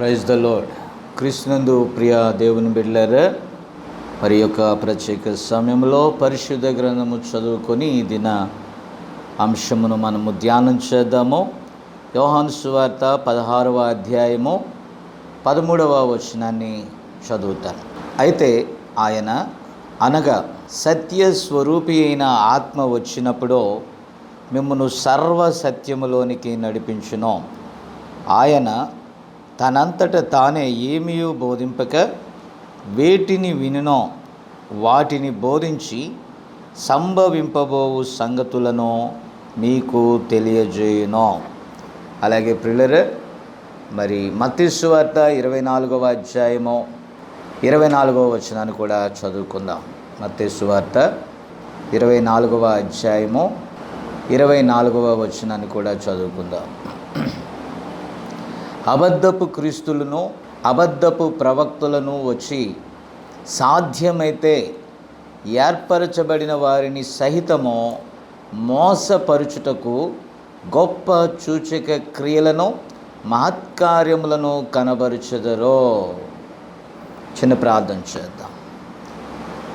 Praise the lord. క్రీస్తునందు ప్రియ దేవుని బిడ్డలారా, మరి యొక్క ప్రత్యేక సమయంలో పరిశుద్ధ గ్రంథము చదువుకొని ఈ దిన అంశమును మనము ధ్యానం చేద్దాము. యోహాను సువార్త 16వ అధ్యాయము 13వ వచనాన్ని చదువుతాను. అయితే ఆయన అనగా సత్యస్వరూపి అయిన ఆత్మ వచ్చినప్పుడు మిమ్మును సర్వ సత్యములోనికి నడిపించును. ఆయన తనంతట తానే ఏమీ బోధింపక వేటిని వినునో వాటిని బోధించి సంభవింపబోవు సంగతులను మీకు తెలియజేయును. అలాగే ప్రియులారా, మరి మత్తయి సువార్త 24వ అధ్యాయము 24వ వచనాన్ని కూడా చదువుకుందాం. మత్తయి సువార్త 24వ అధ్యాయము 24వ వచనాన్ని కూడా చదువుకుందాం. అబద్ధపు క్రీస్తులను అబద్ధపు ప్రవక్తలను వచ్చి సాధ్యమైతే ఏర్పరచబడిన వారిని సహితము మోసపరుచుటకు గొప్ప సూచక క్రియలను మహత్కార్యములను కనబరుచెదరో. చిన్న ప్రార్థన చేద్దాం.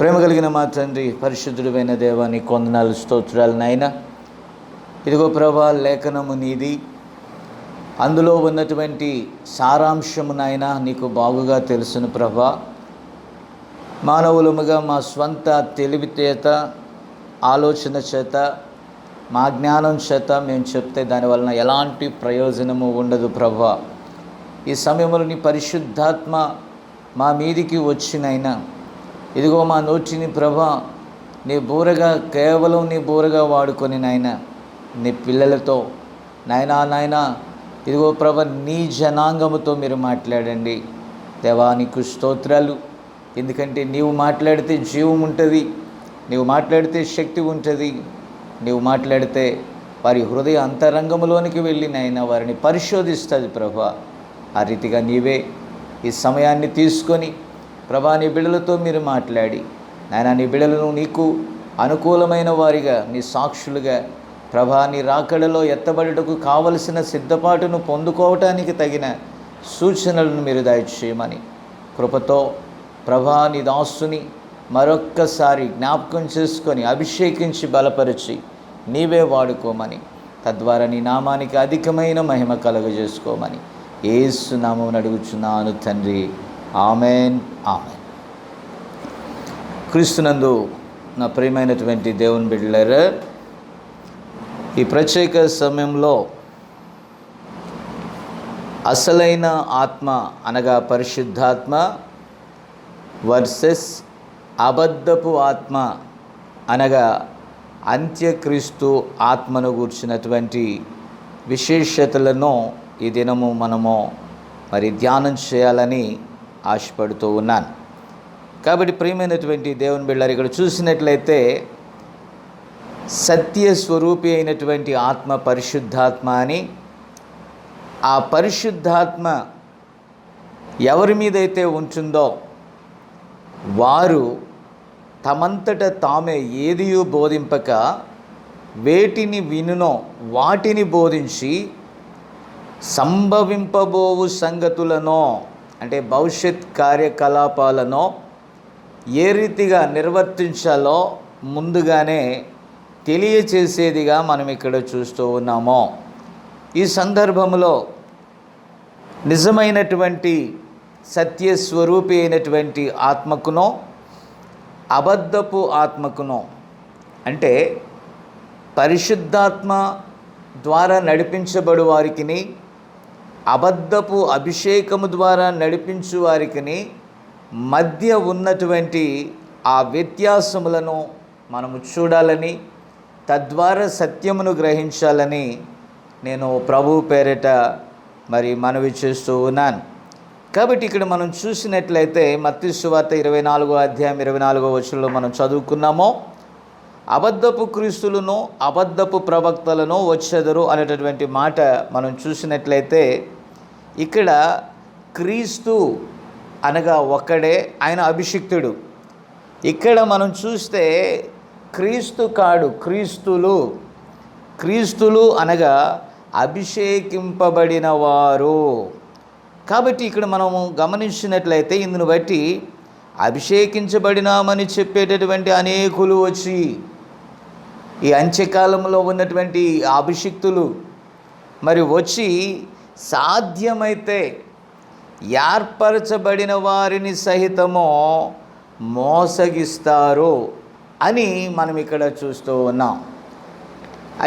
ప్రేమ కలిగిన మా తండ్రి, పరిశుద్ధుడైన దేవా, నీ కొందనాలు స్తోత్రాలు నాయనా. ఇదిగో ప్రభా, లేఖనము నీది, అందులో ఉన్నటువంటి సారాంశము నాయనా నీకు బాగుగా తెలుసును ప్రభా. మానవులముగా మా స్వంత తెలివితేత, ఆలోచన చేత, మా జ్ఞానం చేత మేము చెప్తే దానివలన ఎలాంటి ప్రయోజనము ఉండదు ప్రభా. ఈ సమయంలో నీ పరిశుద్ధాత్మ మా మీదికి వచ్చినైనా ఇదిగో మా నోటిని ప్రభా నీ బూరగా, కేవలం నీ బూరగా వాడుకొని నాయనా నీ పిల్లలతో నాయనా ఇదిగో ప్రభ నీ జనాంగముతో మీరు మాట్లాడండి దేవా. నీకు స్తోత్రాలు. ఎందుకంటే నీవు మాట్లాడితే జీవం ఉంటుంది, నీవు మాట్లాడితే శక్తి ఉంటుంది, నీవు మాట్లాడితే వారి హృదయ అంతరంగంలోనికి వెళ్ళి నాయన వారిని పరిశోధిస్తుంది ప్రభా. ఆ రీతిగా నీవే ఈ సమయాన్ని తీసుకొని ప్రభా నీ బిడ్డలతో మీరు మాట్లాడి నాయన నీ బిడ్డలను నీకు అనుకూలమైన వారిగా, నీ సాక్షులుగా ప్రభా నీ రాకడలో ఎత్తబడుటకు కావలసిన సిద్ధపాటును పొందుకోవటానికి తగిన సూచనలను మీరు దయచేయమని కృపతో ప్రభా నీ దాసుని మరొక్కసారి జ్ఞాపకం చేసుకొని అభిషేకించి బలపరిచి నీవే వాడుకోమని, తద్వారా నీ నామానికి అధికమైన మహిమ కలుగజేసుకోమని యేసు నామమున అడుగుచున్నాను తండ్రి. Amen, amen. క్రీస్తునందు నా ప్రియమైనటువంటి దేవుని బిడ్డలారా, ఈ ప్రత్యేక సమయంలో అసలైన ఆత్మ అనగా పరిశుద్ధాత్మ వర్సెస్ అబద్ధపు ఆత్మ అనగా అంత్యక్రీస్తు ఆత్మను గూర్చినటువంటి విశేషతలను ఈ దినము మనము మరి ధ్యానం చేయాలని ఆశపడుతూ ఉన్నాను. కాబట్టి ప్రియమైనటువంటి దేవుని బిడ్డలారా, ఇక్కడ చూసినట్లయితే సత్యస్వరూపి అయినటువంటి ఆత్మ పరిశుద్ధాత్మ అని, ఆ పరిశుద్ధాత్మ ఎవరి మీదైతే ఉంటుందో వారు తమంతట తామే ఏదియూ బోధింపక వేటిని వినునో వాటిని బోధించి సంభవింపబోవు సంగతులను అంటే భవిష్యత్ కార్యకలాపాలను ఏ రీతిగా నిర్వర్తించాలో ముందుగానే తెలియచేసేదిగా మనం ఇక్కడ చూస్తూ ఉన్నామో. ఈ సందర్భంలో నిజమైనటువంటి సత్యస్వరూపి అయినటువంటి ఆత్మకునో అబద్ధపు ఆత్మకునో అంటే పరిశుద్ధాత్మ ద్వారా నడిపించబడు వారికిని అబద్ధపు అభిషేకము ద్వారా నడిపించు వారికిని మధ్య ఉన్నటువంటి ఆ వ్యత్యాసములను మనము చూడాలని, తద్వారా సత్యమును గ్రహించాలని నేను ప్రభువు పేరిట మరి మనవి చేస్తూ ఉన్నాను. కాబట్టి ఇక్కడ మనం చూసినట్లయితే మత్తయి సువార్త 24వ అధ్యాయం 24వ వచనంలో మనం చదువుకున్నామో, అబద్ధపు క్రీస్తులను అబద్ధపు ప్రవక్తలను వచ్చెదరు అనేటటువంటి మాట మనం చూసినట్లయితే ఇక్కడ క్రీస్తు అనగా ఒక్కడే, ఆయన అభిషిక్తుడు. ఇక్కడ మనం చూస్తే క్రీస్తు కాడు, క్రీస్తులు అనగా అభిషేకింపబడిన వారు. కాబట్టి ఇక్కడ మనము గమనించినట్లయితే ఇందును బట్టి అభిషేకించబడినామని చెప్పేటటువంటి అనేకులు వచ్చి ఈ అంత్యకాలంలో ఉన్నటువంటి అభిషిక్తులు మరి వచ్చి సాధ్యమైతే ఏర్పరచబడిన వారిని సహితము మోసగిస్తారు అని మనం ఇక్కడ చూస్తూ ఉన్నాం.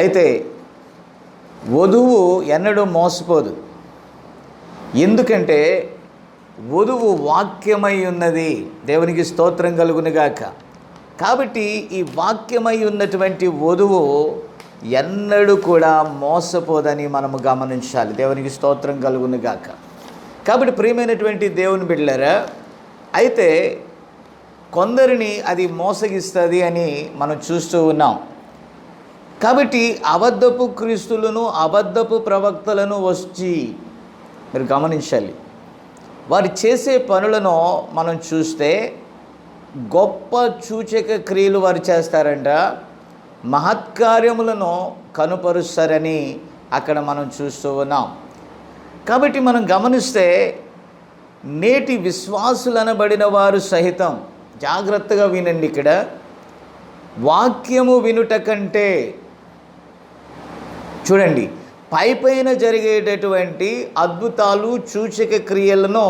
అయితే వధువు ఎన్నడూ మోసపోదు. ఎందుకంటే వధువు వాక్యమై ఉన్నది. దేవునికి స్తోత్రం కలుగునుగాక. కాబట్టి ఈ వాక్యమై ఉన్నటువంటి వధువు ఎన్నడూ కూడా మోసపోదని మనము గమనించాలి. దేవునికి స్తోత్రం కలుగునుగాక. కాబట్టి ప్రియమైనటువంటి దేవుని బిడ్డలారా, అయితే కొందరిని అది మోసగిస్తుంది అని మనం చూస్తూ ఉన్నాం. కాబట్టి అబద్ధపు క్రీస్తులను అబద్ధపు ప్రవక్తలను వచ్చి మీరు గమనించాలి. వారు చేసే పనులను మనం చూస్తే గొప్ప సూచక క్రియలు వారు చేస్తారంట, మహత్కార్యములను కనుపరుస్తారని అక్కడ మనం చూస్తూ ఉన్నాం. కాబట్టి మనం గమనిస్తే నేటి విశ్వాసులు అనబడిన వారు సహితం జాగ్రత్తగా వినండి. ఇక్కడ వాక్యము వినుట కంటే చూడండి, పైపైన జరిగేటటువంటి అద్భుతాలు సూచక క్రియలను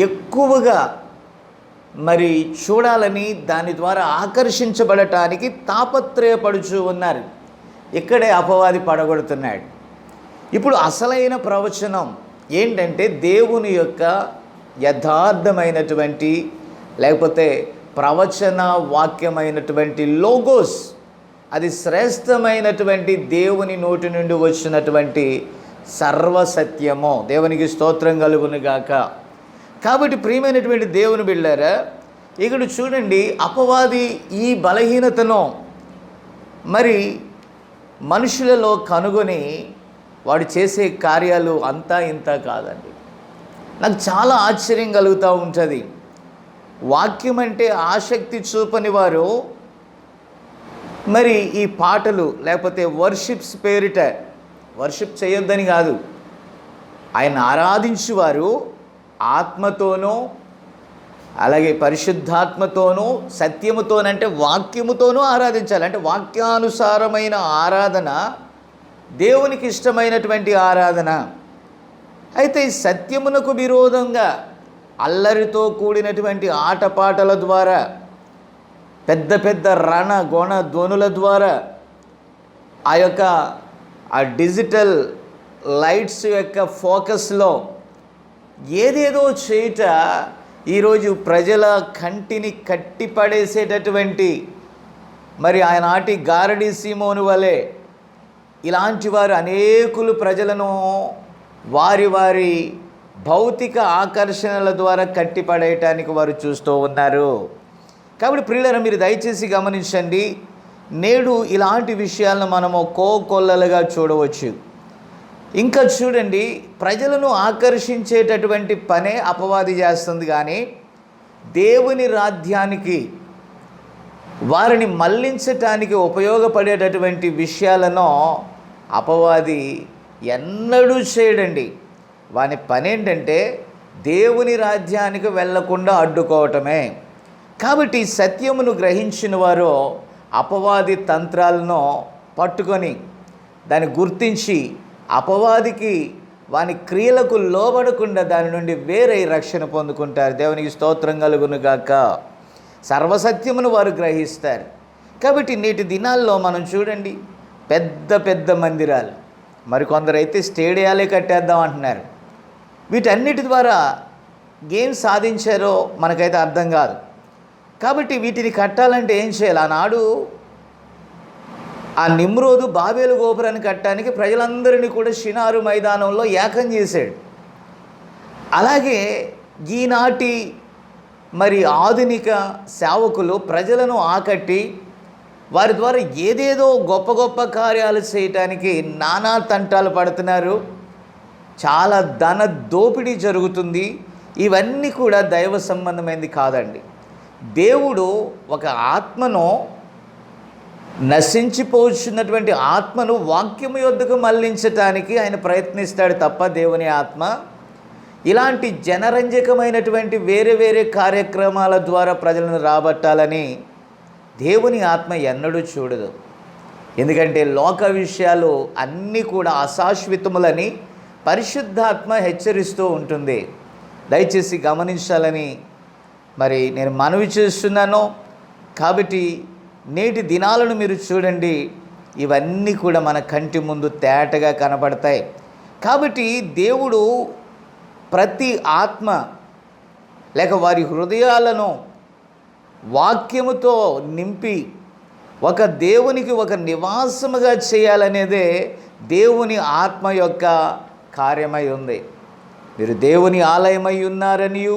ఎక్కువగా మరి చూడాలని, దాని ద్వారా ఆకర్షించబడటానికి తాపత్రయపడుచు ఉన్నారు. ఇక్కడే అపవాది పడగొడుతున్నాడు. ఇప్పుడు అసలైన ప్రవచనం ఏంటంటే దేవుని యొక్క యథార్థమైనటువంటి లేకపోతే ప్రవచన వాక్యమైనటువంటి లోగోస్, అది శ్రేష్టమైనటువంటి దేవుని నోటి నుండి వచ్చినటువంటి సర్వసత్యము. దేవునికి స్తోత్రం కలుగునుగాక. కాబట్టి ప్రియమైనటువంటి దేవుని బిడ్డలారా, ఇక్కడ చూడండి, అపవాది ఈ బలహీనతను మరి మనుషులలో కనుగొని వాడు చేసే కార్యాలు అంతా ఇంత కాదండి. నాకు చాలా ఆశ్చర్యం కలుగుతూ ఉంటుంది. వాక్యం అంటే ఆసక్తి చూపని వారు మరి ఈ పాటలు లేకపోతే వర్షిప్స్ పేరిట, వర్షిప్ చేయొద్దని కాదు, ఆయన ఆరాధించువారు ఆత్మతోనూ అలాగే పరిశుద్ధాత్మతోనూ సత్యముతోనంటే వాక్యముతోనూ ఆరాధించాలి. అంటే వాక్యానుసారమైన ఆరాధన దేవునికి ఇష్టమైనటువంటి ఆరాధన. అయితే ఈ సత్యమునకు విరోధంగా అల్లరితో కూడినటువంటి ఆటపాటల ద్వారా, పెద్ద పెద్ద రణ గొణ ధ్వనుల ద్వారా, ఆ డిజిటల్ లైట్స్ యొక్క ఫోకస్లో ఏదేదో చేయుట ఈరోజు ప్రజల కంటిని కట్టిపడేసేటటువంటి మరి ఆనాటి గారడి సీమోను వలె ఇలాంటి వారు అనేకులు ప్రజలను వారి వారి భౌతిక ఆకర్షణల ద్వారా కట్టిపడేయటానికి వారు చూస్తూ ఉన్నారు. కాబట్టి ప్రియులారా, మీరు దయచేసి గమనించండి. నేడు ఇలాంటి విషయాలను మనము కోకొల్లలుగా చూడవచ్చు. ఇంకా చూడండి, ప్రజలను ఆకర్షించేటటువంటి పనే అపవాది చేస్తుంది, కానీ దేవుని రాజ్యానికి వారిని మళ్లించటానికి ఉపయోగపడేటటువంటి విషయాలను అపవాది ఎన్నడూ చేయడండి. వాని పని ఏంటంటే దేవుని రాజ్యానికి వెళ్లకుండా అడ్డుకోవటమే. కాబట్టి సత్యమును గ్రహించిన వారు అపవాది తంత్రాలను పట్టుకొని దాన్ని గుర్తించి అపవాదికి వాని క్రియలకు లోబడకుండా దాని నుండి వేరే రక్షణ పొందుకుంటారు. దేవునికి స్తోత్రం కలుగునుగాక. సర్వసత్యమును వారు గ్రహిస్తారు. కాబట్టి నేటి దినాల్లో మనం చూడండి, పెద్ద పెద్ద మందిరాలు, మరికొందరైతే స్టేడియాలే కట్టేద్దాం అంటున్నారు. వీటన్నిటి ద్వారా ఏం సాధించారో మనకైతే అర్థం కాదు. కాబట్టి వీటిని కట్టాలంటే ఏం చేయాలి? ఆనాడు ఆ నిమ్రోదు బాబేలు గోపురాన్ని కట్టడానికి ప్రజలందరినీ కూడా షినారు మైదానంలో ఏకం చేశాడు. అలాగే ఈనాటి మరి ఆధునిక సేవకులు ప్రజలను ఆకట్టి వారి ద్వారా ఏదేదో గొప్ప గొప్ప కార్యాలు చేయటానికి నానా తంటాలు పడుతున్నారు. చాలా ధన దోపిడీ జరుగుతుంది. ఇవన్నీ కూడా దైవ సంబంధమైనది కాదండి. దేవుడు ఒక ఆత్మను, నశించిపోతున్నటువంటి ఆత్మను వాక్యము యొద్దకు మళ్లించటానికి ఆయన ప్రయత్నిస్తాడు తప్ప దేవుని ఆత్మ ఇలాంటి జనరంజకమైనటువంటి వేరే వేరే కార్యక్రమాల ద్వారా ప్రజలను రాబట్టాలని దేవుని ఆత్మ ఎన్నడూ చూడదు. ఎందుకంటే లోక విషయాలు అన్నీ కూడా అశాశ్వతములని పరిశుద్ధాత్మ హెచ్చరిస్తూ ఉంటుంది. దయచేసి గమనించాలని మరి నేను మనవి చేస్తున్నాను. కాబట్టి నేటి దినాలను మీరు చూడండి, ఇవన్నీ కూడా మన కంటి ముందు తేటగా కనబడతాయి. కాబట్టి దేవుడు ప్రతి ఆత్మ లేక వారి హృదయాలను వాక్యముతో నింపి ఒక దేవునికి ఒక నివాసముగా చేయాలనేదే దేవుని ఆత్మ యొక్క కార్యమై ఉంది. మీరు దేవుని ఆలయమై ఉన్నారనియు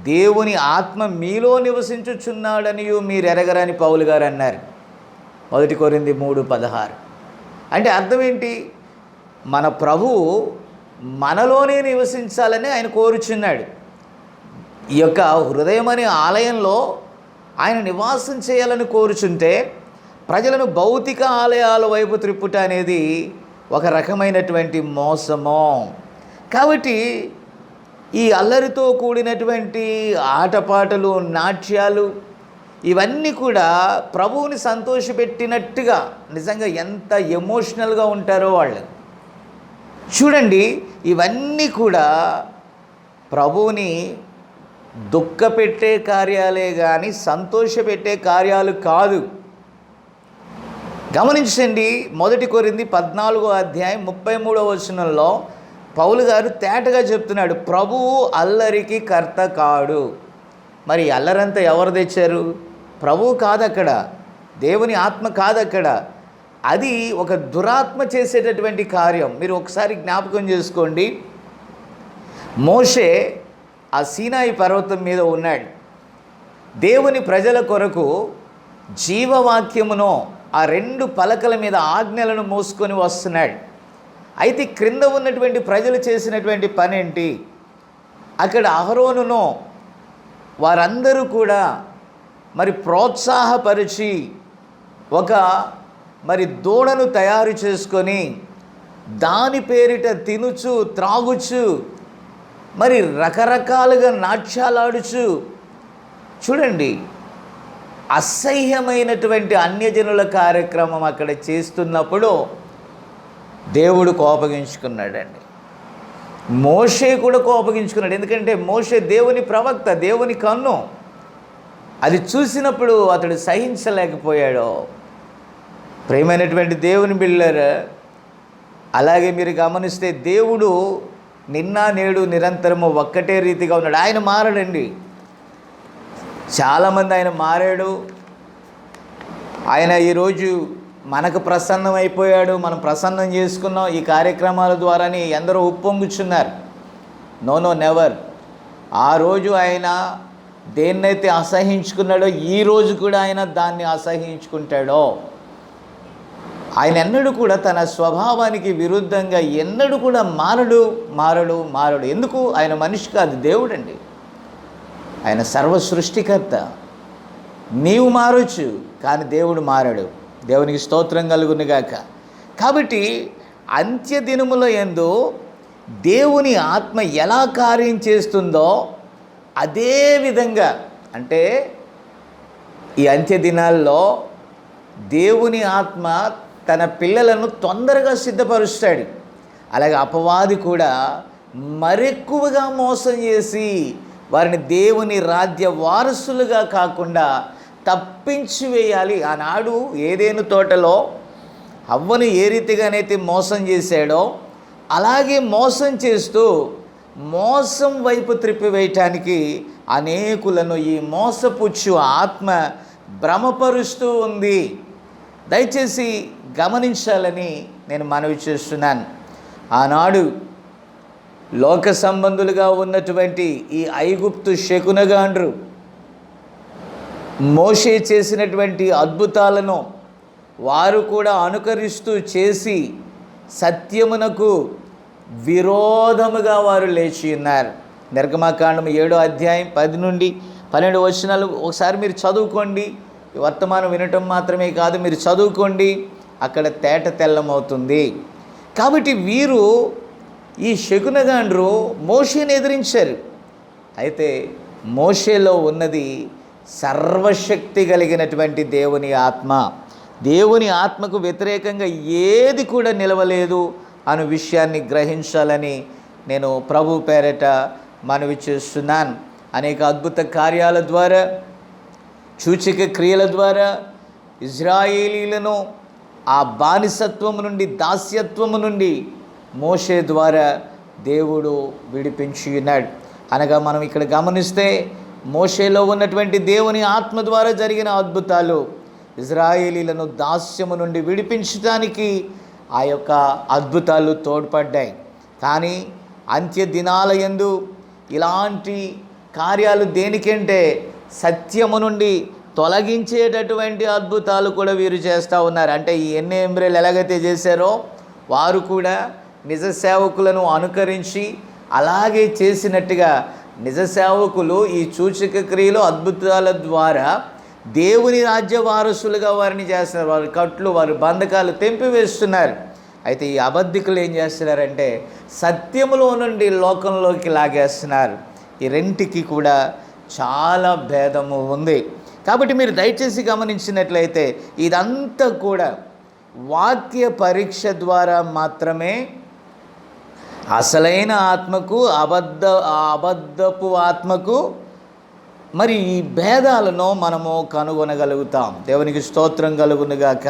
దేవుని ఆత్మ మీలో నివసించుచున్నాడనియు మీరు ఎరగరని పౌలు గారు అన్నారు. 1 కొరింథీ 3:16. అంటే అర్థం ఏంటి? మన ప్రభువు మనలోనే నివసించాలని ఆయన కోరుచున్నాడు. ఈ యొక్క హృదయం అనే ఆలయంలో ఆయన నివాసం చేయాలని కోరుచుంటే ప్రజలను భౌతిక ఆలయాల వైపు త్రిప్పుట అనేది ఒక రకమైనటువంటి మోసము. కాబట్టి ఈ అల్లరితో కూడినటువంటి ఆటపాటలు, నాట్యాలు ఇవన్నీ కూడా ప్రభువుని సంతోషపెట్టినట్టుగా నిజంగా ఎంత ఎమోషనల్గా ఉంటారో వాళ్ళు. చూడండి, ఇవన్నీ కూడా ప్రభువుని దుఃఖపెట్టే కార్యాలే కానీ సంతోషపెట్టే కార్యాలు కాదు. గమనించండి, 1 కొరింథీ 14:33 పౌలు గారు తేటగా చెప్తున్నాడు, ప్రభువు అల్లరికి కర్త కాడు. మరి అల్లరంతా ఎవరు తెచ్చారు? ప్రభువు కాదక్కడ, దేవుని ఆత్మ కాదక్కడ, అది ఒక దురాత్మ చేసేటటువంటి కార్యం. మీరు ఒకసారి జ్ఞాపకం చేసుకోండి, మోషే ఆ సీనాయి పర్వతం మీద ఉన్నాడు. దేవుని ప్రజల కొరకు జీవవాక్యమును ఆ 2 పలకల మీద ఆజ్ఞలను మోసుకొని వస్తున్నాడు. అయితే క్రింద ఉన్నటువంటి ప్రజలు చేసినటువంటి పని ఏంటి? అక్కడ అహరోనును వారందరూ కూడా మరి ప్రోత్సాహపరిచి ఒక మరి దూడను తయారు చేసుకొని దాని పేరిట తినుచు త్రాగుచు మరి రకరకాలుగా నాట్యాలాడుచు, చూడండి, అసహ్యమైనటువంటి అన్యజనుల కార్యక్రమం అక్కడ చేస్తున్నప్పుడు దేవుడు కోపగించుకున్నాడండి. మోషే కూడా కోపగించుకున్నాడు. ఎందుకంటే మోషే దేవుని ప్రవక్త, దేవుని కన్ను. అది చూసినప్పుడు అతడు సహించలేకపోయాడు. ప్రియమైనటువంటి దేవుని బిడ్డలారా, అలాగే మీరు గమనిస్తే దేవుడు నిన్న నేడు నిరంతరము ఒక్కటే రీతిగా ఉన్నాడు. ఆయన మారడండి. చాలామంది ఆయన మారాడు, ఆయన ఈరోజు మనకు ప్రసన్నం అయిపోయాడు, మనం ప్రసన్నం చేసుకున్నాం ఈ కార్యక్రమాల ద్వారాని ఎందరో ఉప్పొంగుచున్నారు. No never. ఆ రోజు ఆయన దేన్నైతే అసహించుకున్నాడో ఈ రోజు కూడా ఆయన దాన్ని అసహించుకుంటాడో. ఆయన ఎన్నడూ కూడా తన స్వభావానికి విరుద్ధంగా ఎన్నడూ కూడా మారడు. ఎందుకు? ఆయన మనిషి కాదు, దేవుడండి. ఆయన సర్వ సృష్టికర్త. నీవు మారొచ్చు, కానీ దేవుడు మారడు. దేవునికి స్తోత్రం కలుగునుగాక. కాబట్టి అంత్య దినముల యందు దేవుని ఆత్మ ఎలా కార్యం చేస్తుందో అదే విధంగా, అంటే ఈ అంత్య దినాల్లో దేవుని ఆత్మ తన పిల్లలను తొందరగా సిద్ధపరుస్తాడు. అలాగే అపవాది కూడా మరెక్కువగా మోసం చేసి వారిని దేవుని రాజ్య వారసులుగా కాకుండా తప్పించి వేయాలి. ఆనాడు ఏదేను తోటలో హవ్వను ఏ రీతిగానైతే మోసం చేశాడో అలాగే మోసం చేస్తూ మోసం వైపు త్రిప్పివేయటానికి అనేకులను ఈ మోసపుచ్చు ఆత్మ భ్రమపరుస్తూ ఉంది. దయచేసి గమనించాలని నేను మనవి చేస్తున్నాను. ఆనాడు లోక సంబంధులుగా ఉన్నటువంటి ఈ ఐగుప్తు శకునగాండ్రు మోషే చేసినటువంటి అద్భుతాలను వారు కూడా అనుకరిస్తూ చేసి సత్యమునకు విరోధముగా వారు లేచి ఉన్నారు. నిర్గమకాండం 7:10-12 ఒకసారి మీరు చదువుకోండి. ఈ వర్తమానం వినటం మాత్రమే కాదు, మీరు చదువుకోండి, అక్కడ తేట తెల్లమవుతుంది. కాబట్టి వీరు ఈ శకునగాండ్రు మోషేని ఎదిరించారు. అయితే మోషేలో ఉన్నది సర్వశక్తి కలిగినటువంటి దేవుని ఆత్మ. దేవుని ఆత్మకు వ్యతిరేకంగా ఏది కూడా నిలవలేదు అనే విషయాన్ని గ్రహించాలని నేను ప్రభు పేరట మనవి చేస్తున్నాను. అనేక అద్భుత కార్యాల ద్వారా, సూచక క్రియల ద్వారా ఇజ్రాయేలీలను ఆ బానిసత్వము నుండి, దాస్యత్వము నుండి మోషే ద్వారా దేవుడు విడిపించి ఉన్నాడు. అనగా మనం ఇక్కడ గమనిస్తే మోషేలో ఉన్నటువంటి దేవుని ఆత్మ ద్వారా జరిగిన అద్భుతాలు ఇజ్రాయేలీలను దాస్యము నుండి విడిపించడానికి ఆ యొక్క అద్భుతాలు తోడ్పడ్డాయి. కానీ అంత్య దినాల యందు ఇలాంటి కార్యాలు దేనికంటే సత్యము నుండి తొలగించేటటువంటి అద్భుతాలు కూడా వీరు చేస్తూ ఉన్నారు. అంటే ఈ ఎన్నేంబ్రేలు ఎలాగైతే చేశారో వారు కూడా నిజ సేవకులను అనుకరించి అలాగే చేసినట్టుగా నిజ సేవకులు ఈ సూచక క్రియలు, అద్భుతాల ద్వారా దేవుని రాజ్య వారసులుగా వారిని చేస్తున్నారు. వారి కట్లు, వారి బంధకాలు తెంపివేస్తున్నారు. అయితే ఈ అబద్ధికులు ఏం చేస్తున్నారంటే సత్యములో నుండి లోకంలోకి లాగేస్తున్నారు. ఈ రెంటికి కూడా చాలా భేదము ఉంది. కాబట్టి మీరు దయచేసి గమనించినట్లయితే ఇదంతా కూడా వాక్య పరీక్ష ద్వారా మాత్రమే అసలైన ఆత్మకు, అబద్ధపు ఆత్మకు మరి ఈ భేదాలను మనము కనుగొనగలుగుతాం. దేవునికి స్తోత్రం కలుగునుగాక.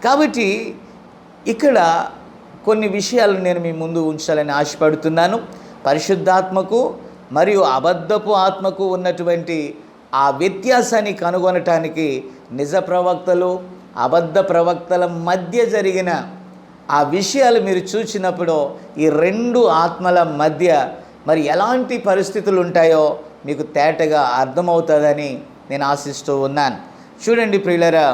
కాబట్టి ఇక్కడ కొన్ని విషయాలు నేను మీ ముందు ఉంచాలని ఆశపడుతున్నాను. పరిశుద్ధాత్మకు మరియు అబద్ధపు ఆత్మకు ఉన్నటువంటి ఆ వ్యత్యాసాన్ని కనుగొనటానికి నిజ ప్రవక్తలు, అబద్ధ ప్రవక్తల మధ్య జరిగిన ఆ విషయాలు మీరు చూసినప్పుడు ఈ రెండు ఆత్మల మధ్య మరి ఎలాంటి పరిస్థితులు ఉంటాయో మీకు తేటగా అర్థమవుతుందని నేను ఆశిస్తూ ఉన్నాను. చూడండి ప్రియులరా,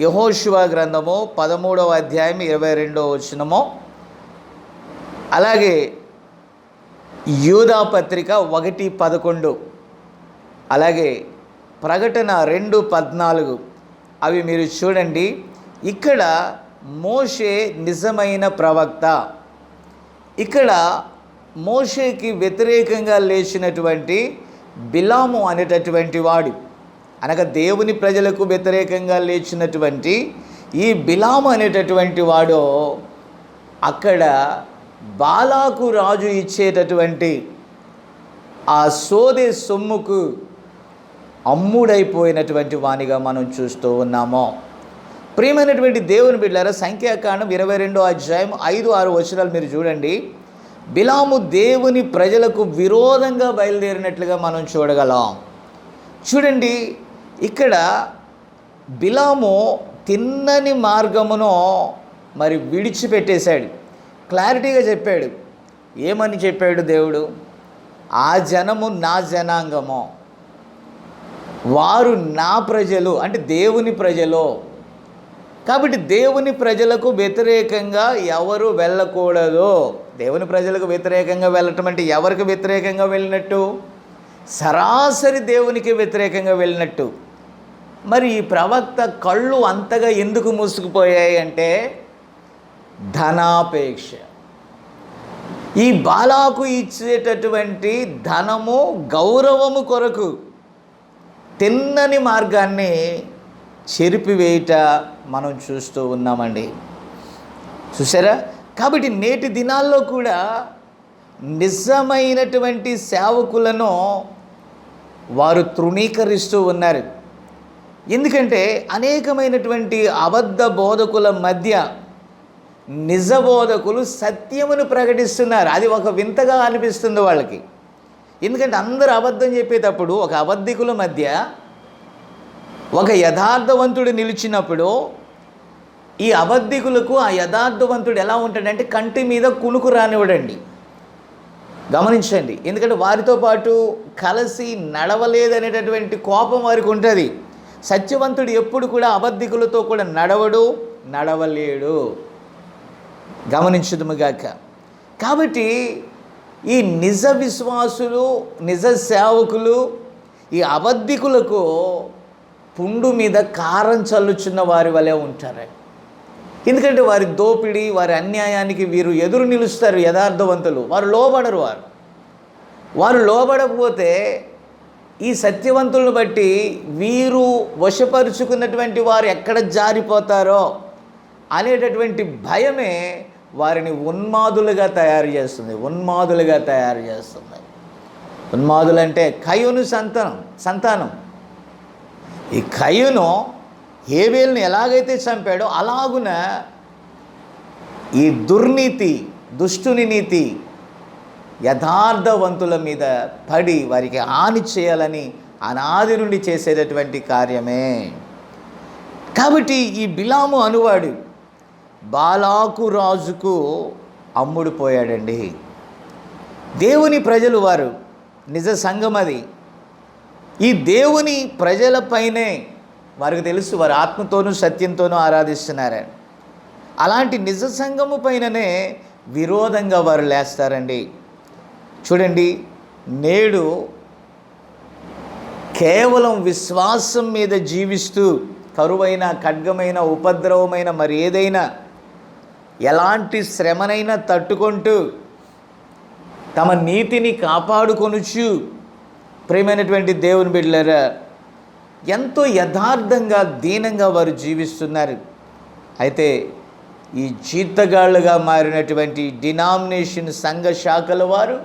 యెహోషువ గ్రంథము 13వ అధ్యాయం 22వ వచనము, అలాగే యూదా పత్రిక 1:11, అలాగే ప్రకటన 2:14 అవి మీరు చూడండి. ఇక్కడ మోషే నిజమైన ప్రవక్త. ఇక్కడ మోషేకి వ్యతిరేకంగా లేచినటువంటి బిలాము అనేటటువంటి వాడు, అనగా దేవుని ప్రజలకు వ్యతిరేకంగా లేచినటువంటి ఈ బిలాము అనేటటువంటి వాడు అక్కడ బాలాకు రాజు ఇచ్చేటటువంటి ఆ సోదే సొమ్ముకు అమ్ముడైపోయినటువంటి వానిగా మనం చూస్తూ ఉన్నాము. ప్రియమైనటువంటి దేవుని బిడ్డలారా, సంఖ్యాకాండం 22వ అధ్యాయం 5-6 వచనాలు మీరు చూడండి. బిలాము దేవుని ప్రజలకు విరోధంగా బయలుదేరినట్లుగా మనం చూడగలం. చూడండి, ఇక్కడ బిలాము తిన్నని మార్గమును మరి విడిచిపెట్టేశాడు. క్లారిటీగా చెప్పాడు. ఏమని చెప్పాడు దేవుడు? ఆ జనము నా జనాంగము, వారు నా ప్రజలు, అంటే దేవుని ప్రజలు. కాబట్టి దేవుని ప్రజలకు వ్యతిరేకంగా ఎవరు వెళ్ళకూడదు. దేవుని ప్రజలకు వ్యతిరేకంగా వెళ్ళటం అంటే ఎవరికి వ్యతిరేకంగా వెళ్ళినట్టు? సరాసరి దేవునికి వ్యతిరేకంగా వెళ్ళినట్టు. మరి ఈ ప్రవక్త కళ్ళు అంతగా ఎందుకు మూసుకుపోయాయి అంటే ధనాపేక్ష. ఈ బాలాకు ఇచ్చేటటువంటి ధనము, గౌరవము కొరకు తిన్నని మార్గాన్ని చెరిపివేయట మనం చూస్తూ ఉన్నామండి. చూసారా? కాబట్టి నేటి దినాల్లో కూడా నిజమైనటువంటి సేవకులను వారు తృణీకరిస్తూ ఉన్నారు. ఎందుకంటే అనేకమైనటువంటి అబద్ధ బోధకుల మధ్య నిజ బోధకులు సత్యమును ప్రకటిస్తున్నారు. అది ఒక వింతగా అనిపిస్తుంది వాళ్ళకి. ఎందుకంటే అందరూ అబద్ధం చెప్పేటప్పుడు ఒక అబద్ధికుల మధ్య ఒక యథార్థవంతుడు నిలిచినప్పుడు ఈ అబద్ధికులకు ఆ యథార్థవంతుడు ఎలా ఉంటాడంటే కంటి మీద కునుకు రానివ్వడండి. గమనించండి. ఎందుకంటే వారితో పాటు కలిసి నడవలేదనేటటువంటి కోపం వారికి ఉంటుంది. సత్యవంతుడు ఎప్పుడు కూడా అబద్ధికులతో కూడా నడవలేడు. గమనించుదుముగాక. కాబట్టి ఈ నిజ విశ్వాసులు, నిజ సేవకులు ఈ అబద్ధికులకు పుండు మీద కారం చల్లుచున్న వారి వలె ఉంటారు. ఎందుకంటే వారి దోపిడీ, వారి అన్యాయానికి వీరు ఎదురు నిలుస్తారు. యథార్థవంతులు వారు లోబడరు. వారు లోబడకపోతే ఈ సత్యవంతులను బట్టి వీరు వశపరుచుకున్నటువంటి వారు ఎక్కడ జారిపోతారో అనేటటువంటి భయమే వారిని ఉన్మాదులుగా తయారు చేస్తుంది. ఉన్మాదులంటే కయ్యూను సంతానం. ఈ కయ్యూను హేబేలుని ఎలాగైతే చంపాడో అలాగున ఈ దుర్నీతి, దుష్టుని నీతి యథార్థవంతుల మీద పడి వారికి హాని చేయాలని అనాది నుండి చేసేటటువంటి కార్యమే. కాబట్టి ఈ బిలాము అనువాడు బాలాకు రాజుకు అమ్ముడు పోయాడండి. దేవుని ప్రజలు వారు, నిజ సంఘం అది. ఈ దేవుని ప్రజలపైనే వారికి తెలుసు వారు ఆత్మతోనూ సత్యంతోనూ ఆరాధిస్తున్నారని. అలాంటి నిజ సంఘము పైననే విరోధంగా వారు లేస్తారండి. చూడండి, నేడు కేవలం విశ్వాసం మీద జీవిస్తూ కరువైన, ఖడ్గమైన, ఉపద్రవమైన మరి ఏదైనా ఎలాంటి శ్రమనైనా తట్టుకుంటూ తమ నీతిని కాపాడుకొనుచు ప్రియమైనటువంటి దేవుని బిడ్డలారా ఎంతో యథార్థంగా, దీనంగా వారు జీవిస్తున్నారు. అయితే ఈ జీతగాళ్ళుగా మారినటువంటి డినామినేషన్ సంఘ శాఖల వారు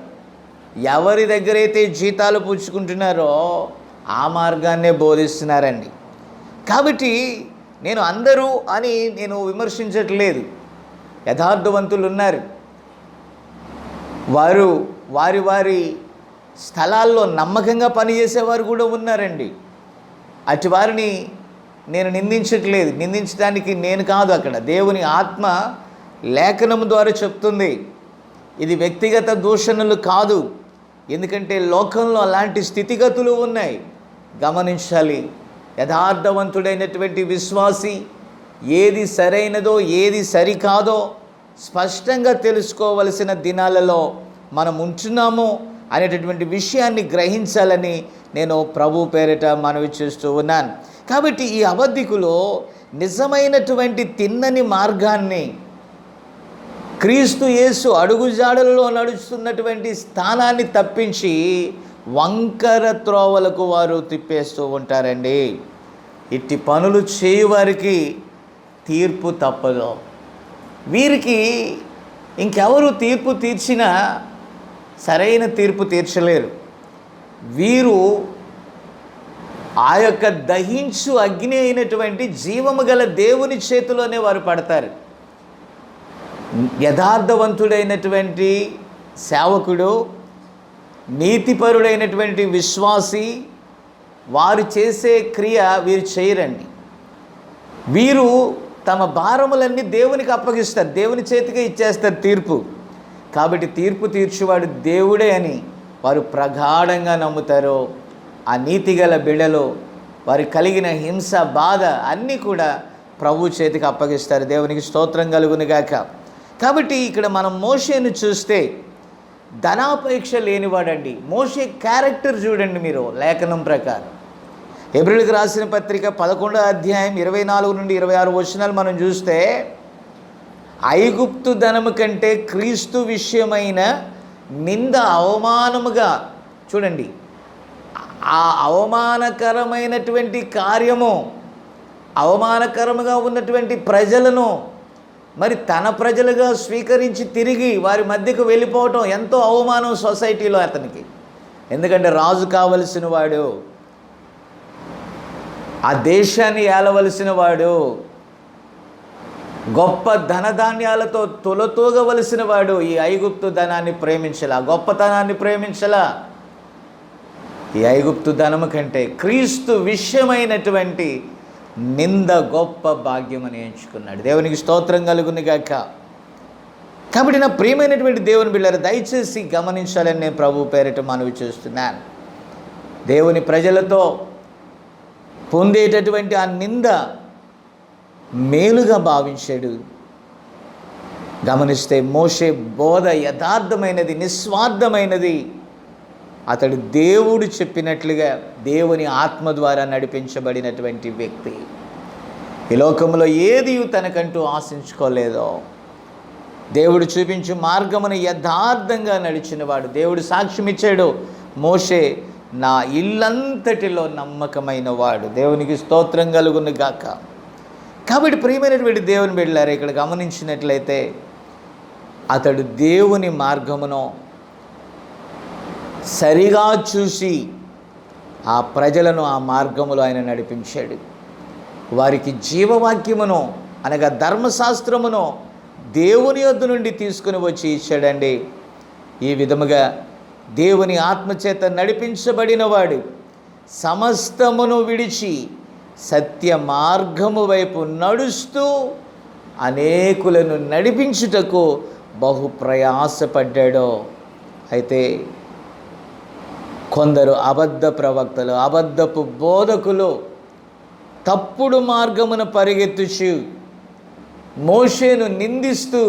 ఎవరి దగ్గరైతే జీతాలు పుచ్చుకుంటున్నారో ఆ మార్గాన్నే బోధిస్తున్నారండి. కాబట్టి నేను అందరూ అని నేను విమర్శించట్లేదు. యథార్థవంతులు ఉన్నారు, వారు వారి వారి స్థలాల్లో నమ్మకంగా పనిచేసేవారు కూడా ఉన్నారండి. అటు వారిని నేను నిందించట్లేదు. నిందించడానికి నేను కాదు, అక్కడ దేవుని ఆత్మ లేఖనం ద్వారా చెప్తుంది. ఇది వ్యక్తిగత దూషణలు కాదు. ఎందుకంటే లోకంలో అలాంటి స్థితిగతులు ఉన్నాయి, గమనించాలి. యథార్థవంతుడైనటువంటి విశ్వాసి ఏది సరైనదో ఏది సరికాదో స్పష్టంగా తెలుసుకోవలసిన దినాలలో మనం ఉంటున్నాము అనేటటువంటి విషయాన్ని గ్రహించాలని నేను ప్రభు పేరిట మనవి చేస్తూ ఉన్నాను. కాబట్టి ఈ అబద్ధికులు నిజమైనటువంటి తిన్నని మార్గాన్ని, క్రీస్తు యేసు అడుగుజాడలలో నడుస్తున్నటువంటి స్థానాన్ని తప్పించి వంకర త్రోవలకు వారు తిప్పేస్తూ ఉంటారండి. ఇట్టి పనులు చేయవారికి తీర్పు తప్పదు. వీరికి ఇంకెవరు తీర్పు తీర్చినా సరైన తీర్పు తీర్చలేరు. వీరు ఆ యొక్క దహించు అగ్ని అయినటువంటి జీవము గల దేవుని చేతిలోనే వారు పడతారు. యథార్థవంతుడైనటువంటి సేవకుడు, నీతిపరుడైనటువంటి విశ్వాసి వారు చేసే క్రియ వీరు చేయరండి. వీరు తమ భారములన్నీ దేవునికి అప్పగిస్తారు, దేవుని చేతికే ఇచ్చేస్తారు తీర్పు. కాబట్టి తీర్పు తీర్చువాడు దేవుడే అని వారు ప్రగాఢంగా నమ్ముతారు. ఆ నీతిగల బిడలో వారి కలిగిన హింస, బాధ అన్నీ కూడా ప్రభు చేతికి అప్పగిస్తారు. దేవునికి స్తోత్రం కలుగునుగాక. కాబట్టి ఇక్కడ మనం మోషేను చూస్తే ధనాపేక్ష లేనివాడండి. మోషే క్యారెక్టర్ చూడండి మీరు లేఖనం ప్రకారం. హెబ్రీయులకు రాసిన పత్రిక 11వ అధ్యాయం 24 నుండి 26 వచనాలు మనం చూస్తే, ఐగుప్తు ధనము కంటే క్రీస్తు విషయమైన నింద అవమానముగా, చూడండి, ఆ అవమానకరమైనటువంటి కార్యము, అవమానకరముగా ఉన్నటువంటి ప్రజలను మరి తన ప్రజలుగా స్వీకరించి తిరిగి వారి మధ్యకు వెళ్ళిపోవటం ఎంతో అవమానం సొసైటీలో అతనికి. ఎందుకంటే రాజు కావలసిన వాడు, ఆ దేశాన్ని ఏలవలసిన వాడు, గొప్ప ధనధాన్యాలతో తొలతూగవలసిన వాడు ఈ ఐగుప్తు ధనాన్ని ప్రేమించలా, గొప్పతనాన్ని ప్రేమించలా. ఈ ఐగుప్తు ధనము కంటే క్రీస్తు విషయమైనటువంటి నింద గొప్ప భాగ్యం అని ఎంచుకున్నాడు. దేవునికి స్తోత్రం కలుగునుగాక. కాబట్టి నా ప్రియమైనటువంటి దేవుని బిడ్డలారా, దయచేసి గమనించాలని నేను ప్రభు పేరిట మనవి చేస్తున్నాను. దేవుని ప్రజలతో పొందేటటువంటి ఆ నింద మేలుగా భావించాడు. గమనిస్తే మోషే బోధ యథార్థమైనది, నిస్వార్థమైనది. అతడు దేవుడు చెప్పినట్లుగా దేవుని ఆత్మ ద్వారా నడిపించబడినటువంటి వ్యక్తి. ఈ లోకంలో ఏది తనకంటూ ఆశించుకోలేదో, దేవుడు చూపించు మార్గమును యథార్థంగా నడిచినవాడు. దేవుడు సాక్ష్యం ఇచ్చాడు, మోషే నా ఇల్లంతటిలో నమ్మకమైన వాడు. దేవునికి స్తోత్రం కలుగును గాక. కాబట్టి ప్రియమైనటువంటి దేవుని బిడ్డలారా, ఇక్కడ గమనించినట్లయితే అతడు దేవుని మార్గమును సరిగా చూసి ఆ ప్రజలను ఆ మార్గములో ఆయన నడిపించాడు. వారికి జీవవాక్యమును అనగా ధర్మశాస్త్రమును దేవుని యొద్ద నుండి తీసుకుని వచ్చి ఇచ్చాడండి. ఈ విధముగా దేవుని ఆత్మచేత నడిపించబడిన వాడు సమస్తమును విడిచి సత్య మార్గము వైపు నడుస్తూ అనేకులను నడిపించుటకు బహు ప్రయాసపడ్డాడు. అయితే కొందరు అబద్ధ ప్రవక్తలు, అబద్ధపు బోధకులు తప్పుడు మార్గమును పరిగెత్తుచు మోషేను నిందిస్తూ,